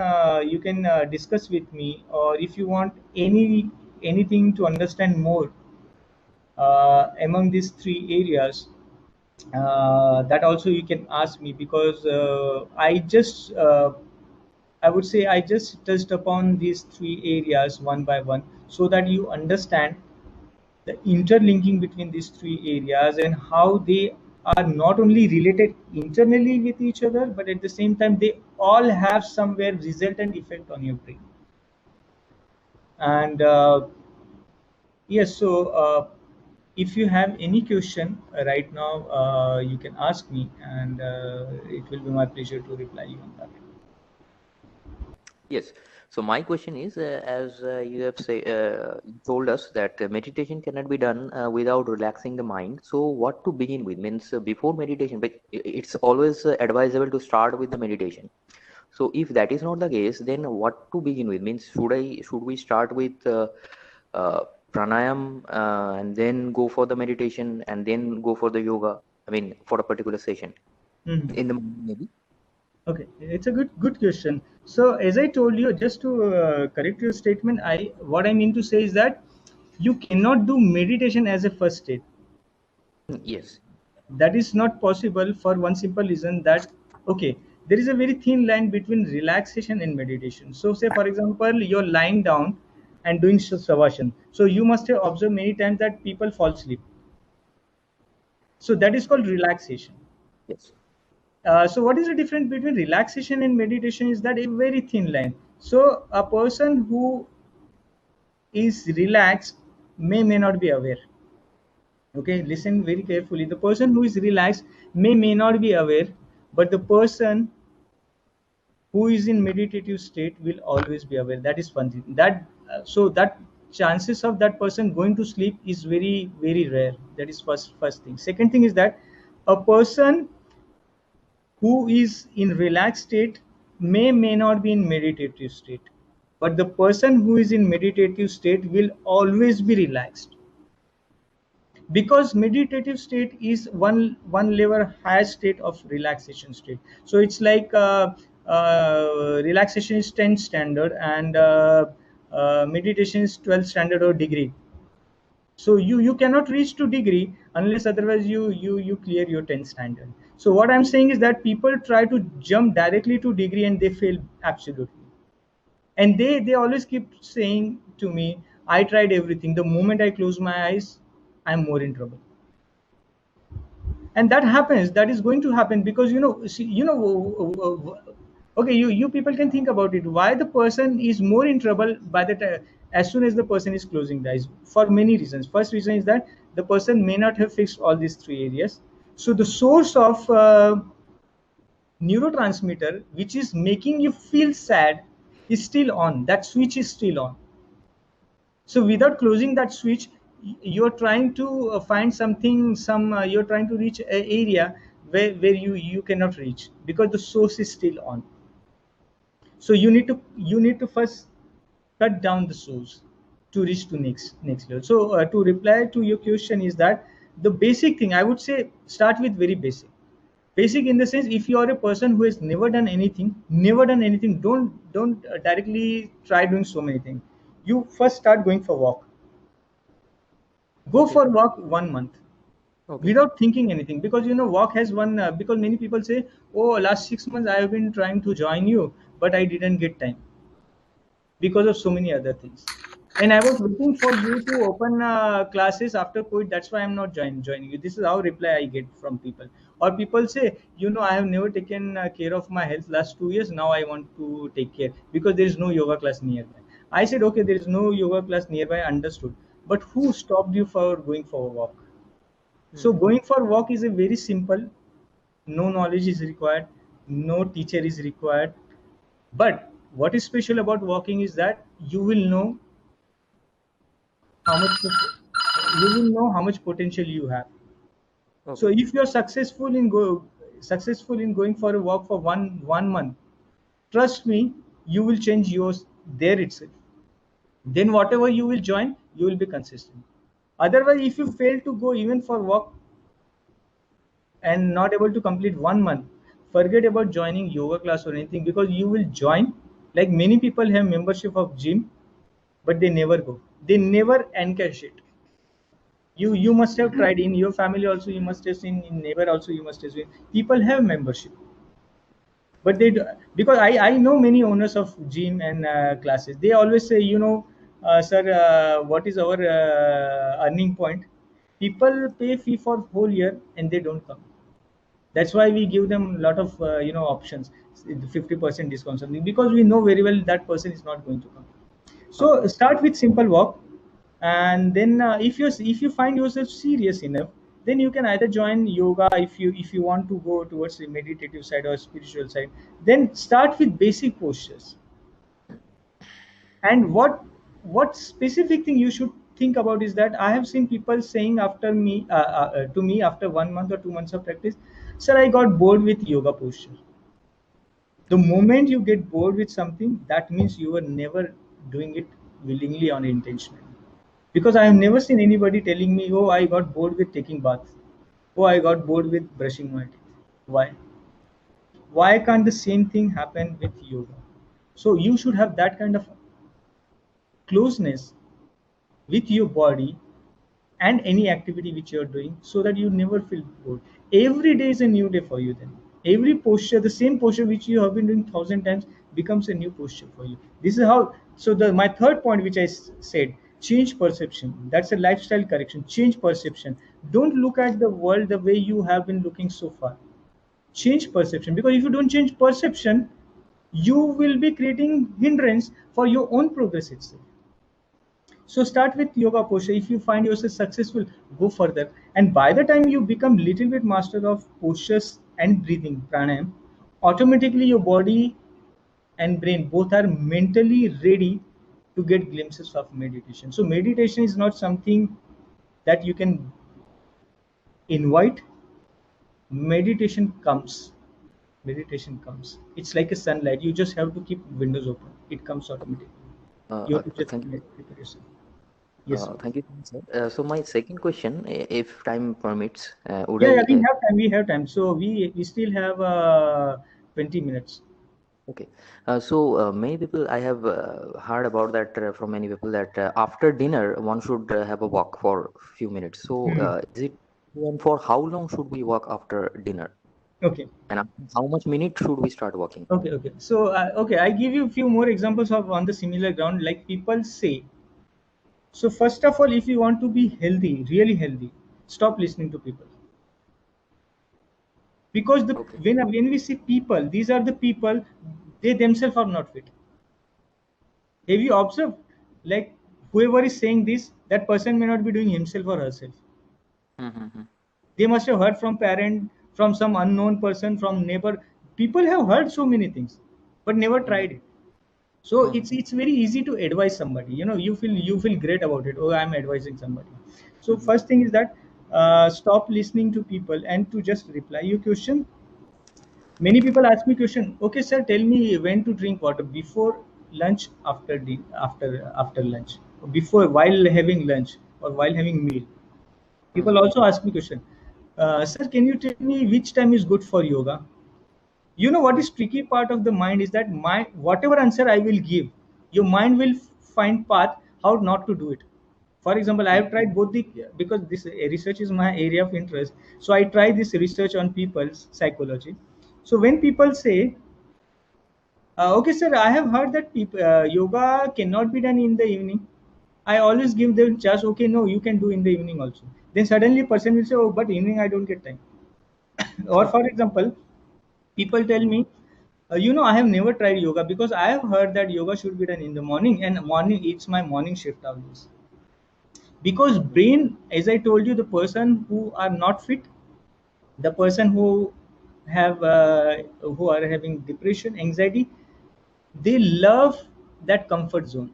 discuss with me, or if you want anything to understand more among these three areas, that also you can ask me, because I would say I just touched upon these three areas one by one, so that you understand the interlinking between these three areas and how they are not only related internally with each other, but at the same time they all have somewhere resultant effect on your brain. And yes, so if you have any question right now, you can ask me, and it will be my pleasure to reply you on that. Yes. So my question is, as you have told us that meditation cannot be done without relaxing the mind. So what to begin with means before meditation, but it's always advisable to start with the meditation. So if that is not the case, then what to begin with means should we start with pranayam and then go for the meditation and then go for the yoga? I mean, for a particular session Mhm. in the morning, maybe. Okay, it's a good question. So as I told you, just to correct your statement, I what I mean to say is that you cannot do meditation as a first state. Yes. That is not possible for one simple reason that okay, there is a very thin line between relaxation and meditation. So say for example, you're lying down and doing savasana. So you must have observed many times that people fall asleep. So that is called relaxation. Yes. So what is the difference between relaxation and meditation is that a very thin line. So a person who is relaxed may not be aware. Okay, listen very carefully. The person who is relaxed may not be aware, but the person who is in meditative state will always be aware. That is one thing. That chances of that person going to sleep is very rare. That is first thing. Second thing is that a person who is in relaxed state may not be in meditative state, but the person who is in meditative state will always be relaxed, because meditative state is one level higher state of relaxation state. So it's like relaxation is 10 standard, and meditation is 12 standard or degree. So you cannot reach to degree unless otherwise you clear your 10 standard. So what I'm saying is that people try to jump directly to degree and they fail absolutely. And they always keep saying to me, I tried everything, the moment I close my eyes I'm more in trouble. And that happens, that is going to happen, because okay, you people can think about it, why the person is more in trouble by the time as soon as the person is closing the eyes, for many reasons. First reason is that the person may not have fixed all these three areas. So the source of neurotransmitter which is making you feel sad is still on, that switch is still on. So without closing that switch, you're trying to find something, you're trying to reach an area where you cannot reach because the source is still on. So you need to first cut down the source to reach to next level. So to reply to your question is that the basic thing I would say, start with very basic in the sense, if you are a person who has never done anything, don't directly try doing so many things. You first start going for walk. Go Okay. for walk 1 month Okay. without thinking anything, because walk has one because many people say, oh, last 6 months I have been trying to join you, but I didn't get time because of so many other things. And I was waiting for you to open classes after COVID. That's why I'm not joining you. This is how reply I get from people. Or people say, I have never taken care of my health last 2 years. Now I want to take care because there is no yoga class nearby. I said, okay, there is no yoga class nearby. Understood. But who stopped you for going for a walk? So Hmm. going for walk is a very simple. No knowledge is required. No teacher is required. But what is special about walking is that how much you will know how much potential you have. So Okay. if you're successful in going for a walk for one month, trust me, you will change yours there itself. Then whatever you will join, you will be consistent. Otherwise, if you fail to go even for walk and not able to complete 1 month, forget about joining yoga class or anything, because you will join, like many people have membership of gym, but they never go. They never encash it. You must have tried in your family also, you must have seen in neighbor also, you must have seen people have membership, but they do, because I know many owners of gym and classes, they always say, sir, what is our earning point? People pay fee for whole year and they don't come. That's why we give them a lot of options, 50% discount something, because we know very well that person is not going to come. So Okay. start with simple walk, and then if you find yourself serious enough, then you can either join yoga if you want to go towards the meditative side or spiritual side. Then start with basic postures. And what specific thing you should think about is that I have seen people saying after me to me after 1 month or 2 months of practice, sir, I got bored with yoga posture. The moment you get bored with something, that means you were never doing it willingly or intentionally. Because I have never seen anybody telling me, oh, I got bored with taking baths. Oh, I got bored with brushing my teeth. Why? Why can't the same thing happen with yoga? So you should have that kind of closeness with your body and any activity which you're doing so that you never feel bored. Every day is a new day for you then. Every posture, the same posture which you have been doing 1,000 times becomes a new posture for you. This is how, so the my third point which I said, change perception. That's a lifestyle correction. Change perception. Don't look at the world the way you have been looking so far. Change perception, because if you don't change perception, you will be creating hindrance for your own progress itself. So start with yoga posture. If you find yourself successful, go further. And by the time you become little bit master of postures and breathing, pranayam, automatically your body and brain both are mentally ready to get glimpses of meditation. So meditation is not something that you can invite. Meditation comes. Meditation comes. It's like a sunlight. You just have to keep windows open. It comes automatically. You have to just Thank you. prepare yourself. Yes, sir. Thank you, sir. So my second question, if time permits, would Yeah, I? yeah, we have time. We have time. So we still have 20 minutes. Okay. Many people I have heard about that from many people that after dinner one should have a walk for few minutes. So Hmm. is it and for how long should we walk after dinner? Okay. And after how much minute should we start walking? Okay. Okay. So okay, I give you a few more examples of on the similar ground. Like people say. So first of all, if you want to be healthy, really healthy, stop listening to people. Because the Okay. when we see people, these are the people, they themselves are not fit. Have you observed? Like whoever is saying this, that person may not be doing himself or herself. Mm-hmm. They must have heard from parent, from some unknown person, from neighbor. People have heard so many things, but never Mm-hmm. tried it. So Mm-hmm. it's very easy to advise somebody. You feel great about it. Oh, I'm advising somebody. So Mm-hmm. first thing is that stop listening to people and to just reply your question. Many people ask me question. Okay, sir, tell me when to drink water, before lunch, after lunch, before, while having lunch, or while having meal. People Mm-hmm. also ask me question. Sir, can you tell me which time is good for yoga? You know what is tricky part of the mind is that my whatever answer I will give, your mind will find path how not to do it. For example, I have tried both the, because this research is my area of interest. So I try this research on people's psychology. So when people say, okay, sir, I have heard that yoga cannot be done in the evening. I always give them chance. Okay, no, you can do in the evening also. Then suddenly person will say, oh, but evening I don't get time. Or for example, people tell me, I have never tried yoga because I have heard that yoga should be done in the morning, and morning it's my morning shift always. Because Mm-hmm. brain, as I told you, the person who are not fit, the person who are having depression, anxiety, they love that comfort zone.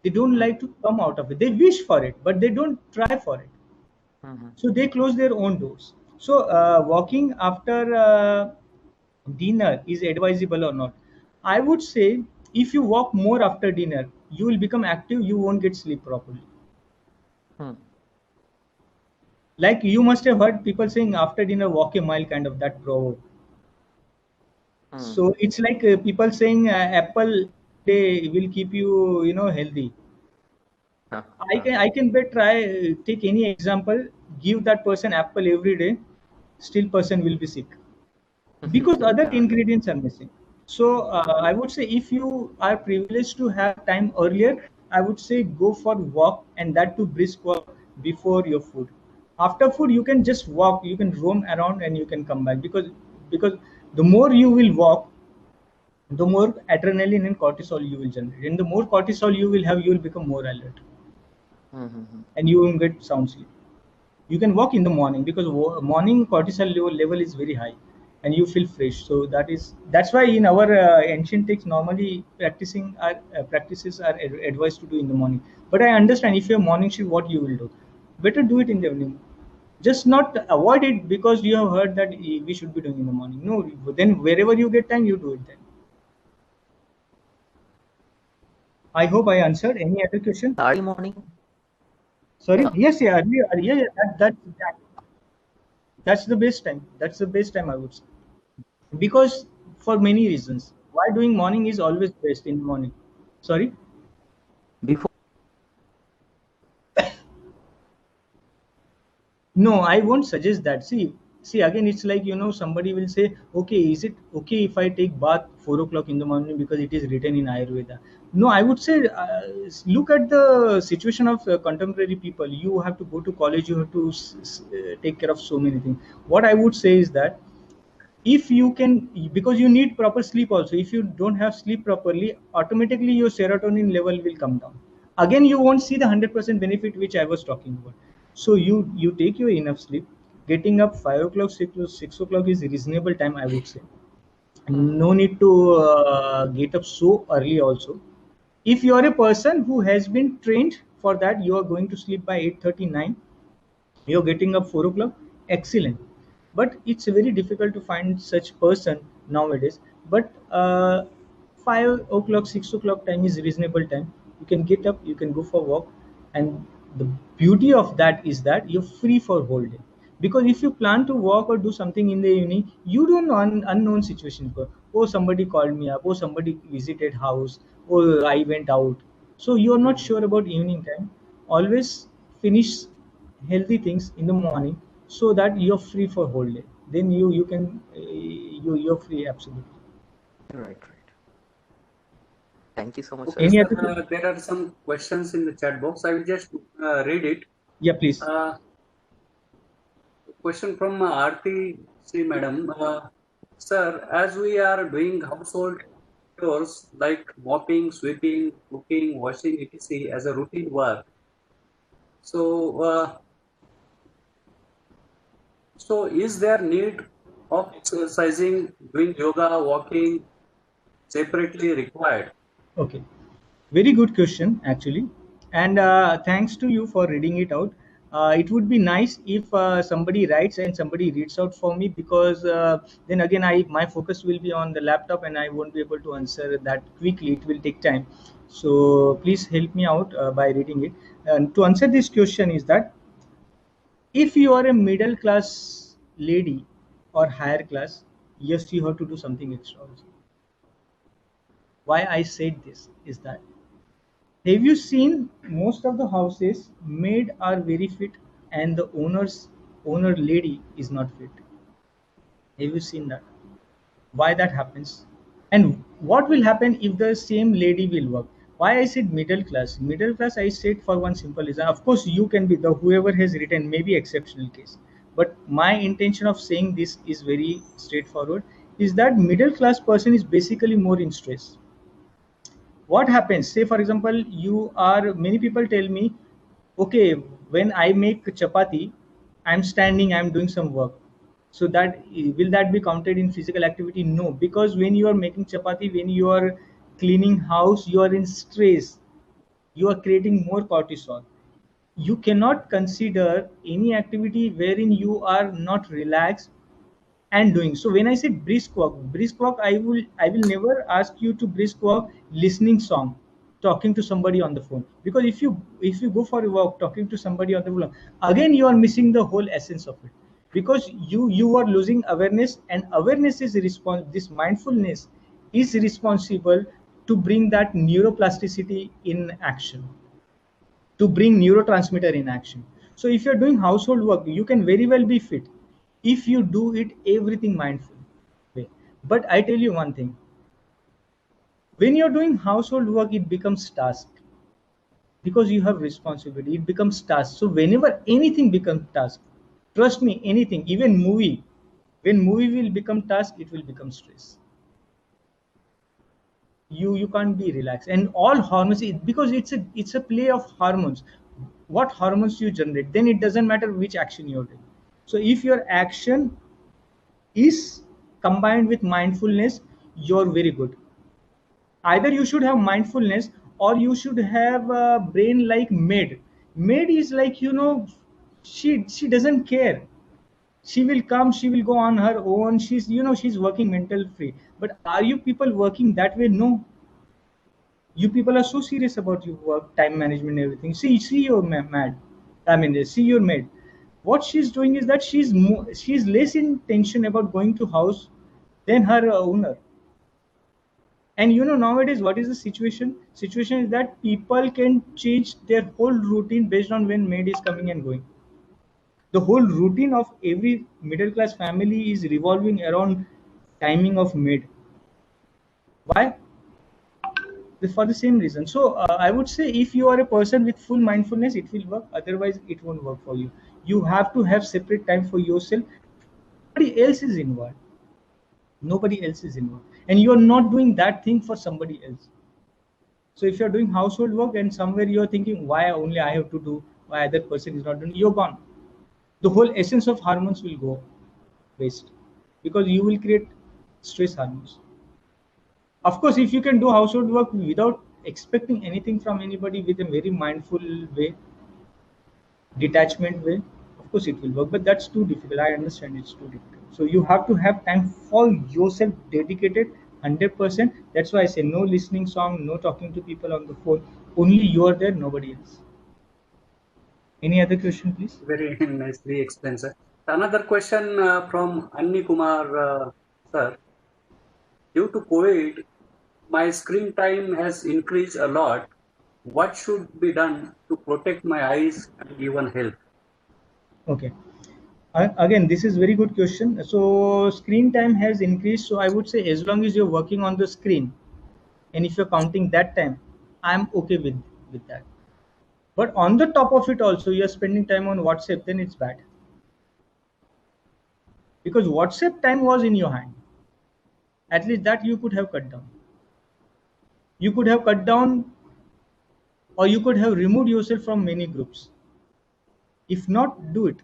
They don't like to come out of it. They wish for it, but they don't try for it. Mm-hmm. So they close their own doors. So walking after dinner is advisable or not? I would say if you walk more after dinner, you will become active. You won't get sleep properly. Mm-hmm. Like you must have heard people saying after dinner walk a mile, kind of that proverb. So it's like people saying apple day will keep you, healthy. I can bet, try, take any example, give that person apple every day, still person will be sick because other Yeah. ingredients are missing. So I would say if you are privileged to have time earlier, I would say go for walk, and that to brisk walk before your food. After food you can just walk, you can roam around and you can come back, because the more you will walk, the more adrenaline and cortisol you will generate, and the more cortisol you will have, you will become more alert, Mm-hmm. and you will get sound sleep. You can walk in the morning because morning cortisol level is very high, and you feel fresh. So that's why in our ancient texts normally practices are advised to do in the morning. But I understand if you're morning shift, what you will do, better do it in the evening. Just not avoid it because you have heard that we should be doing in the morning. No, then wherever you get time, you do it then. I hope I answered. Any other question? Early morning. Sorry, Yeah, yes, yeah, earlier, yeah, yeah, that's the best time. That's the best time, I would say, because for many reasons. Why doing morning is always best in the morning. Sorry. before. No, I won't suggest that. See again, it's like, somebody will say, okay, is it okay if I take bath 4 o'clock in the morning because it is written in Ayurveda? No, I would say, look at the situation of contemporary people. You have to go to college, you have to take care of so many things. What I would say is that if you can, because you need proper sleep also, if you don't have sleep properly, automatically your serotonin level will come down. Again, you won't see the 100% benefit which I was talking about. So you take your enough sleep. Getting up 5 o'clock, 6 o'clock is a reasonable time, I would say. Mhm. No need to get up so early also. If you are a person who has been trained for that, you are going to sleep by 8:39, you're getting up 4 o'clock, excellent. But it's very difficult to find such person nowadays. But 5 o'clock, 6 o'clock time is reasonable time. You can get up, you can go for walk. And the beauty of that is that you're free for whole day. Because if you plan to walk or do something in the evening, you don't know unknown situations. Oh, somebody called me up, oh, somebody visited house, oh, I went out. So you're not Mhm. sure about evening time. Always finish healthy things in the morning, so that you're free for whole day. Then you can you're free absolutely. Right, right. Thank you so much, Okay, sir. Any sir, other question? there are some questions in the chat box. I will just read it. Yeah, please. Uh, Question from Aarti Sri Madam. Sir, as we are doing household chores like mopping, sweeping, cooking, washing, etc. as a routine work, so so is there need of exercising, doing yoga, walking separately required? Okay, very good question actually. And thanks to you for reading it out. It would be nice if somebody writes and somebody reads out for me, because then again, I my focus will be on the laptop and I won't be able to answer that quickly. It will take time. So please help me out by reading it. And to answer this question is that, if you are a middle class lady or higher class, yes, you have to do something extraordinary. Why I said this is that, have you seen most of the houses maid are very fit and the owner lady is not fit? Have you seen that? Why that happens? And what will happen if the same lady will work? Why I said middle class? Middle class I said for one simple reason. Of course, you can be the whoever has written, maybe exceptional case. But my intention of saying this is very straightforward. Is that middle class person is basically more in stress. What happens, say for example, you are, many people tell me, okay, when I make chapati, I'm standing, I'm doing some work. So that, will that be counted in physical activity? No, because when you are making chapati, when you are cleaning house, you are in stress, you are creating more cortisol. You cannot consider any activity wherein you are not relaxed and doing. So when I say brisk walk, I will never ask you to brisk walk listening song, talking to somebody on the phone. Because if you go for a walk talking to somebody on the phone, again you are missing the whole essence of it. Because you are losing awareness, and awareness is this mindfulness is responsible to bring that neuroplasticity in action, to bring neurotransmitter in action. So if you're doing household work, you can very well be fit if you do it everything mindful way. But I tell you one thing, when you're doing household work, it becomes task, because you have responsibility. It becomes task. So whenever anything becomes task, trust me, anything, even movie, when movie will become task, it will become stress. You can't be relaxed, and all hormones, because it's a play of hormones. What hormones you generate, then it doesn't matter which action you're doing. So if your action is combined with mindfulness, you're very good. Either you should have mindfulness, or you should have a brain like maid is like, she doesn't care. She will come, she will go on her own, she's working mental free. But are you people working that way? No. You people are so serious about your work, time management, everything. See, you're mad. I mean, see your maid. What she's doing is that she's less in tension about going to house than her owner. And nowadays, what is the situation? Situation is that people can change their whole routine based on when maid is coming and going. The whole routine of every middle class family is revolving around timing of maid. Why? For the same reason. So I would say, if you are a person with full mindfulness, it will work. Otherwise, it won't work for you. You have to have separate time for yourself. Nobody else is involved. Nobody else is involved, and you are not doing that thing for somebody else. So if you're doing household work and somewhere you're thinking, why only I have to do, why other person is not doing, you're gone. The whole essence of hormones will go waste, because you will create stress hormones. Of course, if you can do household work without expecting anything from anybody, with a very mindful way, detachment way, of course it will work. But that's too difficult. I understand it's too difficult. So you have to have time for yourself, dedicated 100%. That's why I say no listening song, no talking to people on the phone. Only you are there, nobody else. Any other question, please? Very nicely explained, sir. Another question from Anni Kumar, sir. Due to COVID, my screen time has increased a lot. What should be done to protect my eyes and even health? Okay. Again, this is very good question. So screen time has increased. So I would say, as long as you're working on the screen, and if you're counting that time, I'm okay with that. But on the top of it also, you're spending time on WhatsApp, then it's bad. Because WhatsApp time was in your hand. At least that you could have cut down. You could have cut down, or you could have removed yourself from many groups. If not, do it.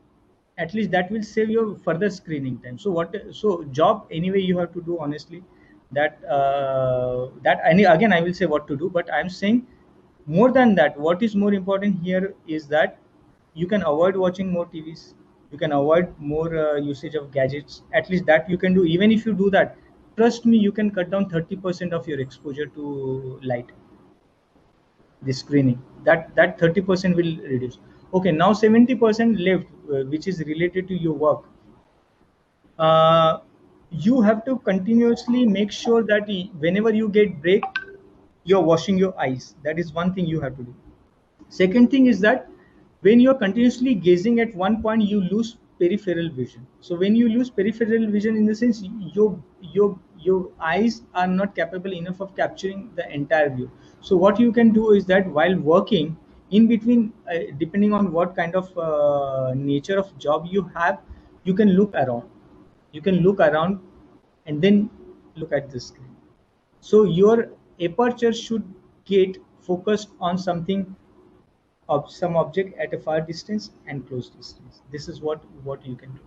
At least that will save your further screening time. So so job anyway you have to do, honestly. That and again, I will say what to do, but I'm saying, more than that, what is more important here is that you can avoid watching more TVs. You can avoid more usage of gadgets. At least that you can do. Even if you do that, trust me, you can cut down 30% of your exposure to light, the screening. That 30% will reduce. Okay, now 70% left, which is related to your work. You have to continuously make sure that whenever you get break, you're washing your eyes. That is one thing you have to do. Second thing is that when you're continuously gazing at one point, you lose peripheral vision. So when you lose peripheral vision, in the sense, your eyes are not capable enough of capturing the entire view. So what you can do is that while working, in between, depending on what kind of nature of job you have, you can look around. You can look around and then look at the screen. So your aperture should get focused on something, of some object at a far distance and close distance. This is what you can do.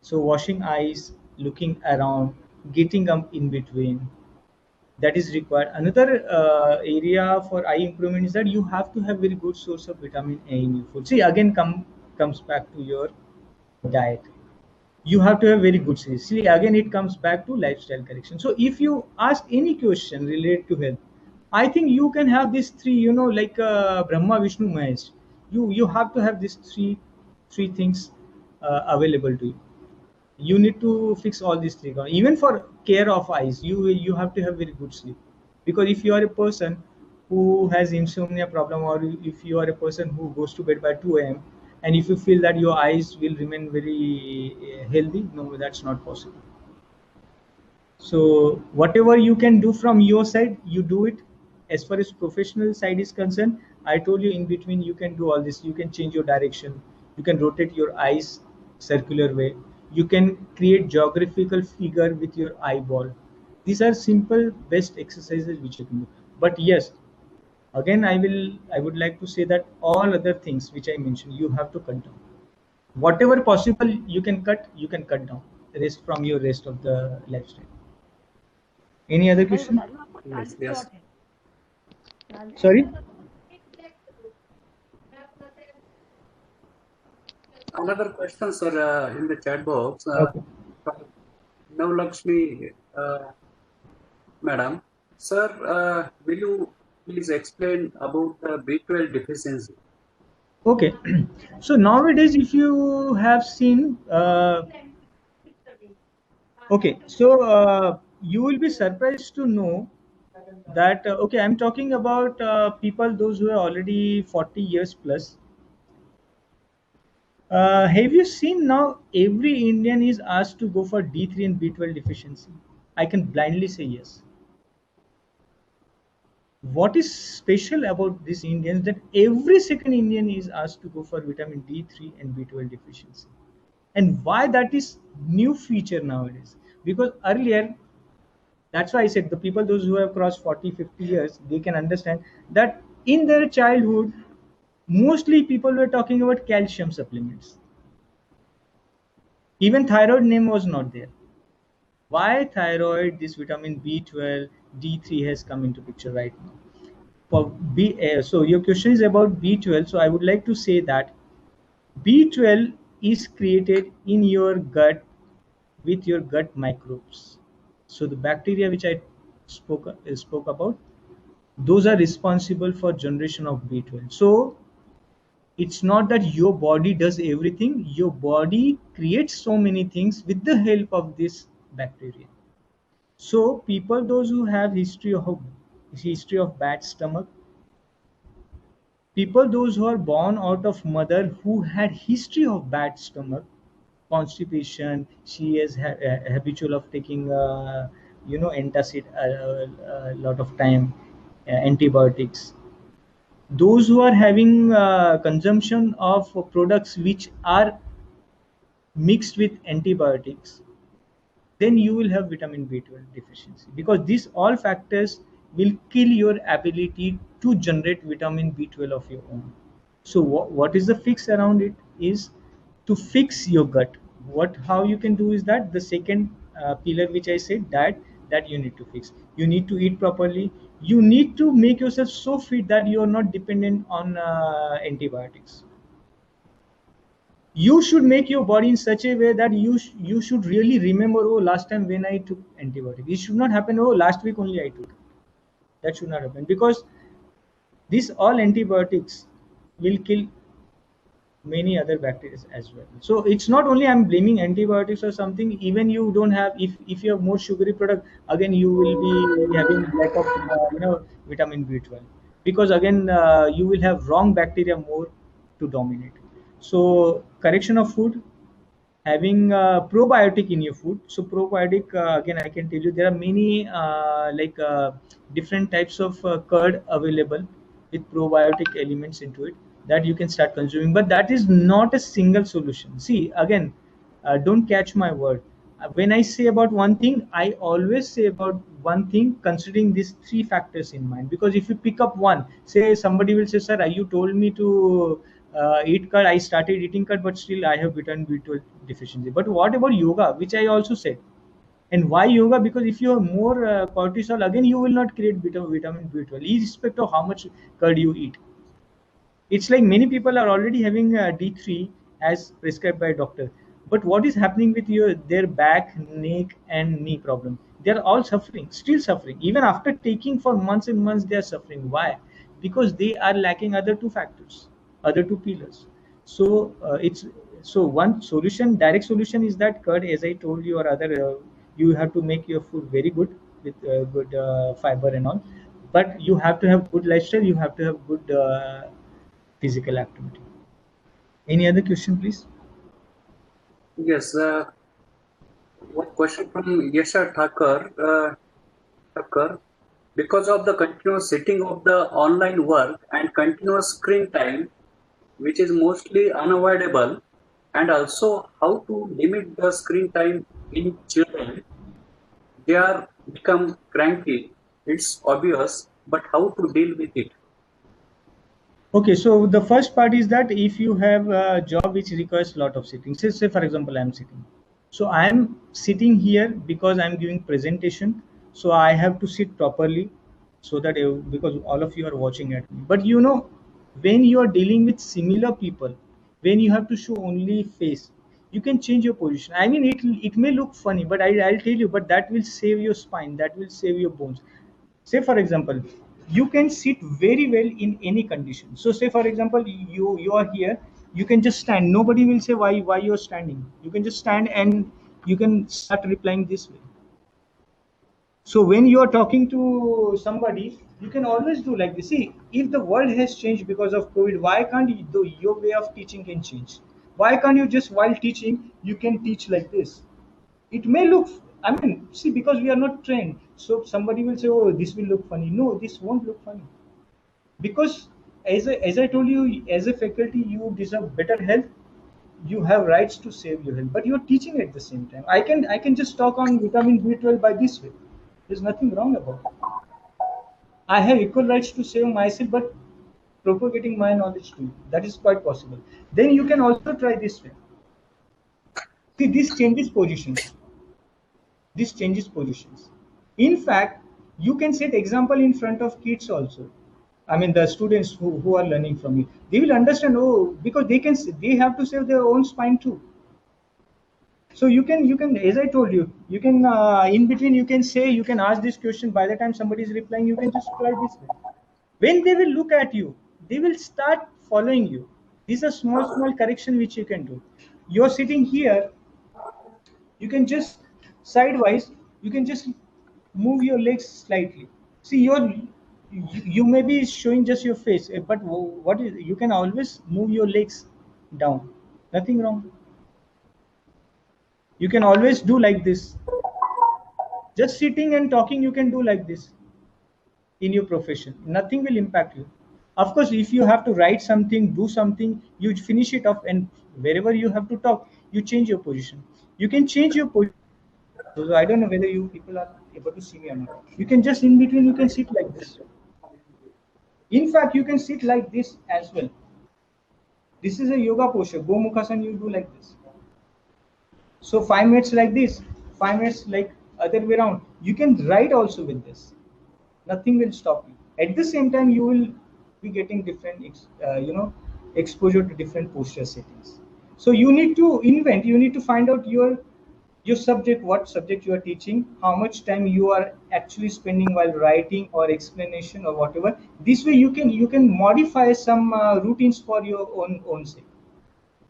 So washing eyes, looking around, getting up in between, that is required. Another area for eye improvement is that you have to have very good source of vitamin A in your food. See, again, comes back to your diet. You have to have very good sleep. See, again, it comes back to lifestyle correction. So if you ask any question related to health, I think you can have these three, like Brahma, Vishnu, Mahesh. You have to have these three things available to you. You need to fix all these three. Even for care of eyes, you have to have very good sleep. Because if you are a person who has insomnia problem, or if you are a person who goes to bed by 2 a.m., and if you feel that your eyes will remain very healthy, no, that's not possible. So whatever you can do from your side, you do it. As far as professional side is concerned, I told you, in between you can do all this. You can change your direction, you can rotate your eyes circular way, you can create geographical figure with your eyeball. These are simple best exercises which you can do. But yes, again, I would like to say that all other things which I mentioned, you have to cut down. Whatever possible you can cut down rest from your rest of the lifestyle. Any other question? Yes, yes. Sorry? Another question, sir, in the chat box Okay. from Navlakshmi, madam. Sir, will you please explain about the B12 deficiency? Okay. So nowadays, if you have seen, okay, so you will be surprised to know that, okay, I'm talking about people, those who are already 40 years plus. Have you seen now every Indian is asked to go for D3 and B12 deficiency? I can blindly say yes. What is special about these Indians that every second Indian is asked to go for vitamin D3 and B12 deficiency? And why that is new feature nowadays? Because earlier, that's why I said the people, those who have crossed 40, 50 years, they can understand that in their childhood, mostly people were talking about calcium supplements. Even thyroid name was not there. Why thyroid, this vitamin B12, D3 has come into picture right now. For so your question is about B12. So I would like to say that B12 is created in your gut with your gut microbes. So the bacteria which I spoke about, those are responsible for generation of B12. So it's not that your body does everything. Your body creates so many things with the help of this bacteria. So people, those who have history of bad stomach, people those who are born out of mother who had history of bad stomach, constipation, she is habitual of taking antacid a lot of time, antibiotics. Those who are having consumption of products which are mixed with antibiotics, then you will have vitamin B12 deficiency, because these all factors will kill your ability to generate vitamin B12 of your own. So what is the fix around it is to fix your gut. What how you can do is that the second pillar which I said, that you need to fix. You need to eat properly. You need to make yourself so fit that you are not dependent on antibiotics. You should make your body in such a way that you should really remember, oh, last time when I took antibiotic. It should not happen, oh, last week only I took it. That should not happen, because these all antibiotics will kill many other bacteria as well. So it's not only I'm blaming antibiotics or something. Even you don't have, if you have more sugary product, again you will be having lack of vitamin B12, because again you will have wrong bacteria more to dominate. So correction of food, having probiotic in your food. So probiotic, again I can tell you there are many different types of curd available with probiotic elements into it, that you can start consuming. But that is not a single solution. See, again, don't catch my word. When I say about one thing, I always say about one thing considering these three factors in mind. Because if you pick up one, say somebody will say, sir, you told me to eat curd, I started eating curd, but still I have vitamin B12 deficiency. But what about yoga, which I also said? And why yoga? Because if you have more cortisol, again you will not create vitamin B12 irrespective of how much curd you eat. It's like many people are already having D3 as prescribed by a doctor. But what is happening with their back, neck, and knee problem? They're all suffering, still suffering. Even after taking for months and months, they are suffering. Why? Because they are lacking other two factors, other two pillars. So it's so one solution, direct solution is that curd, as I told you, or other, you have to make your food very good with good fiber and all. But you have to have good lifestyle. You have to have good physical activity. Any other question, please? Yes, one question from Yasha Thakur. Because of the continuous sitting of the online work and continuous screen time, which is mostly unavoidable, and also how to limit the screen time in children. They are become cranky. It's obvious, but how to deal with it? Okay, so the first part is that if you have a job which requires a lot of sitting, say for example, I'm sitting. So I'm sitting here because I'm giving presentation. So I have to sit properly, so that because all of you are watching at me. But when you are dealing with similar people, when you have to show only face, you can change your position. I mean, it may look funny, but I'll tell you, but that will save your spine, that will save your bones. Say for example, you can sit very well in any condition. So say for example, you are here, you can just stand. Nobody will say why you're standing. You can just stand and you can start replying this way. So when you are talking to somebody, you can always do like this. See, if the world has changed because of COVID, why can't your way of teaching can change? Why can't you just while teaching, you can teach like this? It may look, I mean, see, because we are not trained. So somebody will say, oh, this will look funny. No, this won't look funny. Because as I told you, as a faculty, you deserve better health. You have rights to save your health, but you're teaching at the same time. I can just talk on vitamin B12 by this way. There's nothing wrong about it. I have equal rights to save myself, but propagating my knowledge to you. That is quite possible. Then you can also try this way. See, this changes positions. This changes positions. In fact, you can set example in front of kids also. I mean, the students who are learning from you, they will understand. Oh, because they have to save their own spine too. So you can as I told you, you can in between you can say, you can ask this question. By the time somebody is replying, you can just reply this way. When they will look at you, they will start following you. These are small correction which you can do. You're sitting here, you can just sidewise, you can just move your legs slightly. See, you may be showing just your face, but what is, you can always move your legs down. Nothing wrong. You can always do like this. Just sitting and talking, you can do like this in your profession. Nothing will impact you. Of course, if you have to write something, do something, you finish it off, and wherever you have to talk, you change your position. You can change your position. So I don't know whether you people are able to see me or not. You can just in between, you can sit like this. In fact, you can sit like this as well. This is a yoga posture. Gomukhasana, you do like this. So 5 minutes like this, 5 minutes like other way around. You can write also with this. Nothing will stop you. At the same time, you will be getting different, exposure to different posture settings. So you need to invent. You need to find out your subject, what subject you are teaching, how much time you are actually spending while writing or explanation or whatever. This way, you can modify some routines for your own sake.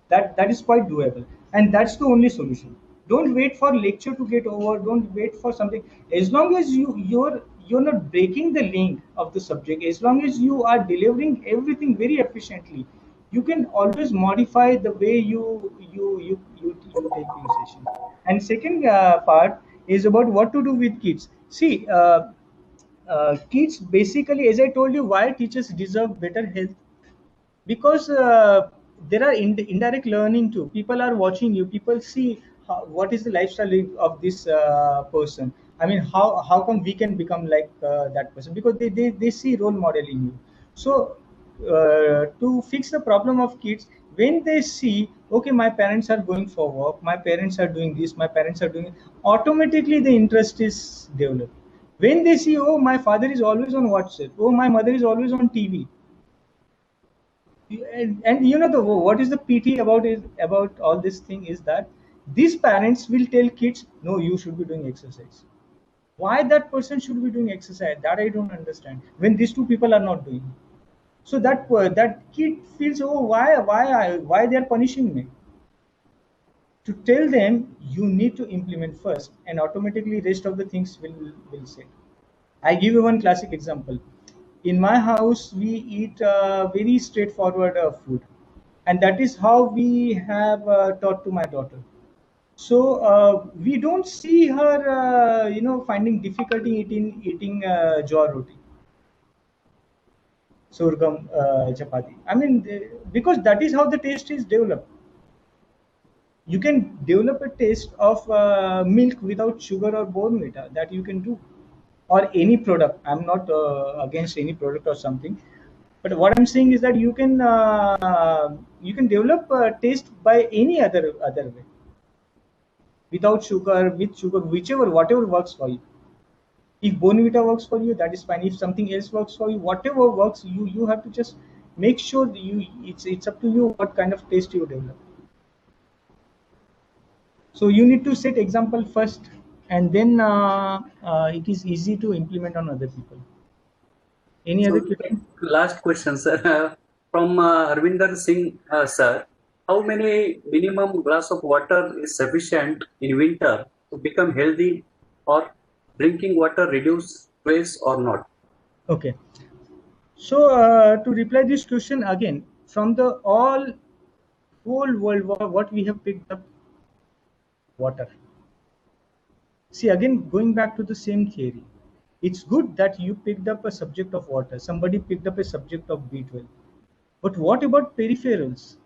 That is quite doable, and that's the only solution. Don't wait for lecture to get over. Don't wait for something. As long as you're not breaking the link of the subject, as long as you are delivering everything very efficiently, you can always modify the way you take your session. And second part is about what to do with kids. See, kids basically, as I told you, why teachers deserve better health, because there are indirect learning too. People are watching you. People see what is the lifestyle of this person. I mean, how come we can become like that person, because they see role model in you. So to fix the problem of kids, when they see, okay, my parents are going for work, my parents are doing this, my parents are doing it, automatically the interest is developed. When they see, oh, my father is always on WhatsApp, oh, my mother is always on TV, and you know the what is the PT about is about all this thing is that these parents will tell kids, no, you should be doing exercise. Why that person should be doing exercise, that I don't understand, when these two people are not doing. So that kid feels, oh, why they are punishing me. To tell them, you need to implement first, and automatically rest of the things will set. I give you one classic example. In my house, we eat very straightforward food, and that is how we have taught to my daughter. So we don't see her, finding difficulty eating jawar roti, sorghum chapati. I mean, because that is how the taste is developed. You can develop a taste of milk without sugar or Bournvita, that you can do, or any product. I'm not against any product or something, but what I'm saying is that you can develop a taste by any other way, without sugar, with sugar, whichever, whatever works for you. If Bournvita works for you, that is fine. If something else works for you, whatever works, you have to just make sure that it's up to you what kind of taste you develop. So you need to set example first, and then it is easy to implement on other people. Any So other question? last question, sir, from Harvinder Singh, sir. How many minimum glass of water is sufficient in winter to become healthy, or drinking water reduce stress or not? Okay. So to reply this question again, from the all whole world, what we have picked up, water. See, again, going back to the same theory, it's good that you picked up a subject of water. Somebody picked up a subject of B12. But what about peripherals?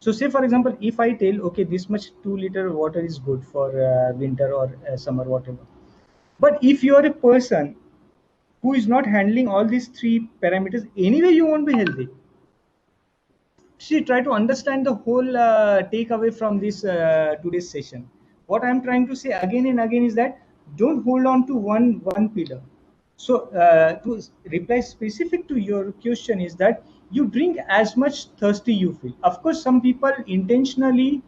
So, say for example, if I tell, okay, this much 2 liter water is good for winter or summer, whatever. But if you are a person who is not handling all these three parameters, anyway, you won't be healthy. See, try to understand the whole takeaway from this today's session. What I'm trying to say again and again is that don't hold on to one pillar. So to reply specific to your question is that you drink as much thirsty you feel. Of course, some people intentionally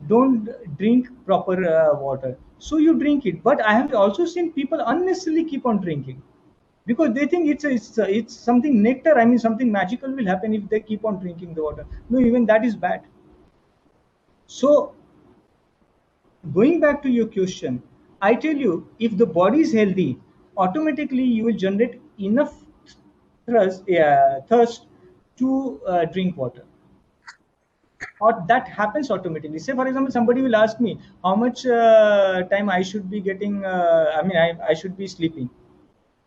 don't drink proper water, so you drink it. But I have also seen people unnecessarily keep on drinking because they think it's something nectar. I mean, something magical will happen if they keep on drinking the water. No, even that is bad. So going back to your question, I tell you, if the body is healthy, automatically you will generate enough thirst to drink water, or that happens automatically. Say for example, somebody will ask me how much time I should be getting. I should be sleeping.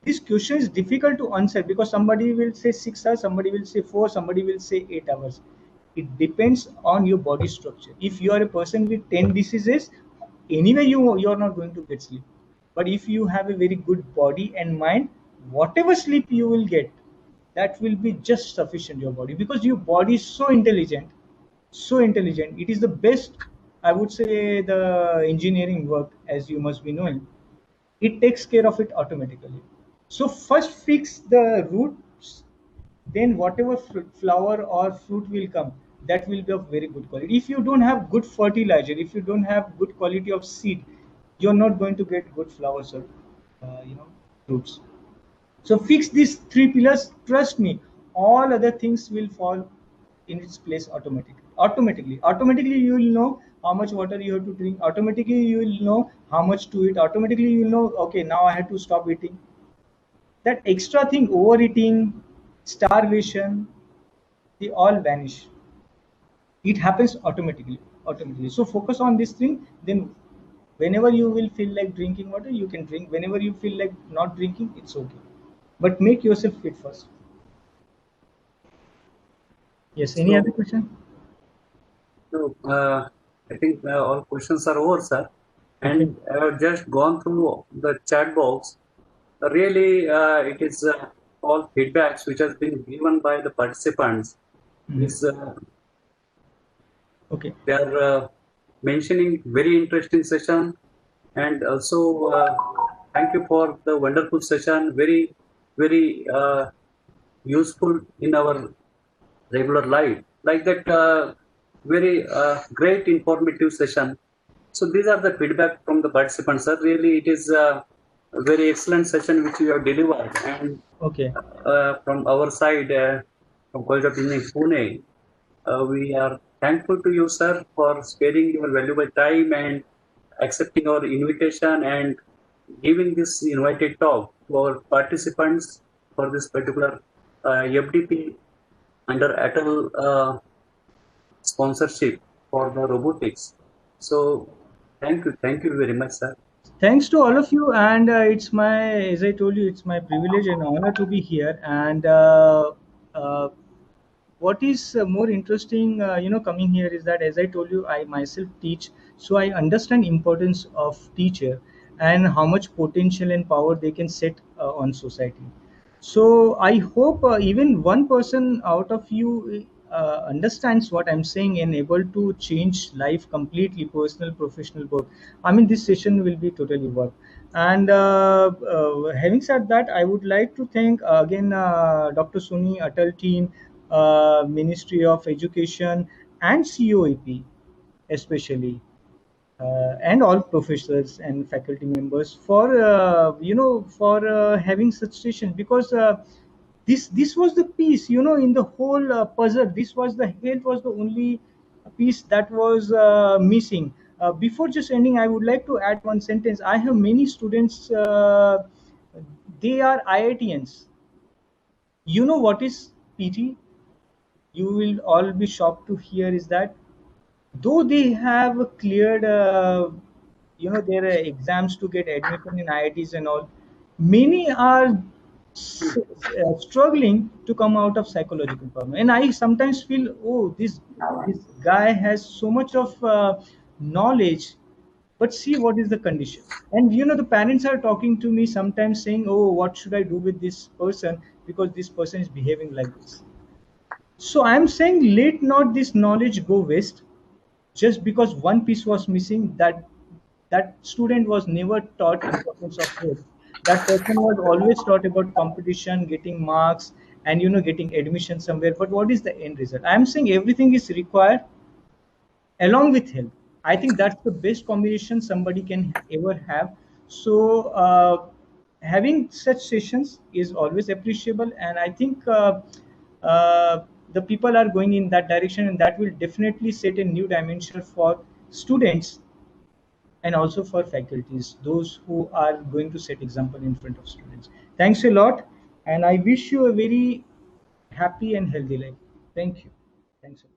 This question is difficult to answer because somebody will say 6 hours, somebody will say 4, somebody will say 8 hours. It depends on your body structure. If you are a person with 10 diseases, anyway you are not going to get sleep. But if you have a very good body and mind, whatever sleep you will get, that will be just sufficient your body, because your body is so intelligent, so intelligent. It is the best, I would say, the engineering work, as you must be knowing. It takes care of it automatically. So first fix the roots, then whatever flower or fruit will come, that will be of very good quality. If you don't have good fertilizer, if you don't have good quality of seed, you're not going to get good flowers or fruits. So fix these three pillars. Trust me, all other things will fall in its place automatically. Automatically, you will know how much water you have to drink. Automatically, you will know how much to eat. Automatically, you will know, okay, now I have to stop eating. That extra thing, overeating, starvation, they all vanish. It happens automatically. Automatically. So focus on this thing. Then, whenever you will feel like drinking water, you can drink. Whenever you feel like not drinking, it's okay. But make yourself fit first. Yes. Any other So, question? I think all questions are over, sir. Okay. And I have just gone through the chat box. Really, it is all feedbacks which has been given by the participants. Mhm. Is Okay. They are mentioning very interesting session, and also thank you for the wonderful session. Very useful in our regular life. Like that, very great informative session. So these are the feedback from the participants. Sir, really, it is a very excellent session which you have delivered, and Okay. from our side, from College of Engineering Pune, we are thankful to you, sir, for sparing your valuable time and accepting our invitation and giving this invited talk to our participants for this particular FDP under Atal sponsorship for the robotics. So, thank you very much, sir. Thanks to all of you, and it's my, as I told you, it's my privilege and honor to be here. And uh, what is more interesting, coming here is that, as I told you, I myself teach, so I understand importance of teacher and how much potential and power they can set on society. So I hope even one person out of you understands what I'm saying and able to change life completely, personal, professional, both. I mean, this session will be totally worth. And having said that, I would like to thank again Dr. Suni, Atal team, Ministry of Education, and COEP especially, and all professors and faculty members for for having such session, because This was the piece, in the whole puzzle. This was the health was the only piece that was missing. Before just ending, I would like to add one sentence. I have many students, they are IITians. You know what is PT? You will all be shocked to hear is that though they have cleared their exams to get admission in IITs and all, many are struggling to come out of psychological problem. And I sometimes feel, oh, this guy has so much of knowledge, but see what is the condition. And the parents are talking to me sometimes saying, oh, what should I do with this person, because this person is behaving like this. So I'm saying, let not this knowledge go waste just because one piece was missing. That student was never taught importance of health. That person was always taught about competition, getting marks, and getting admission somewhere. But what is the end result? I'm saying everything is required along with help. I think that's the best combination somebody can ever have. So having such sessions is always appreciable, and I think the people are going in that direction, and that will definitely set a new dimension for students and also for faculties, those who are going to set example in front of students. Thanks a lot, and I wish you a very happy and healthy life. Thank you. Thanks a lot.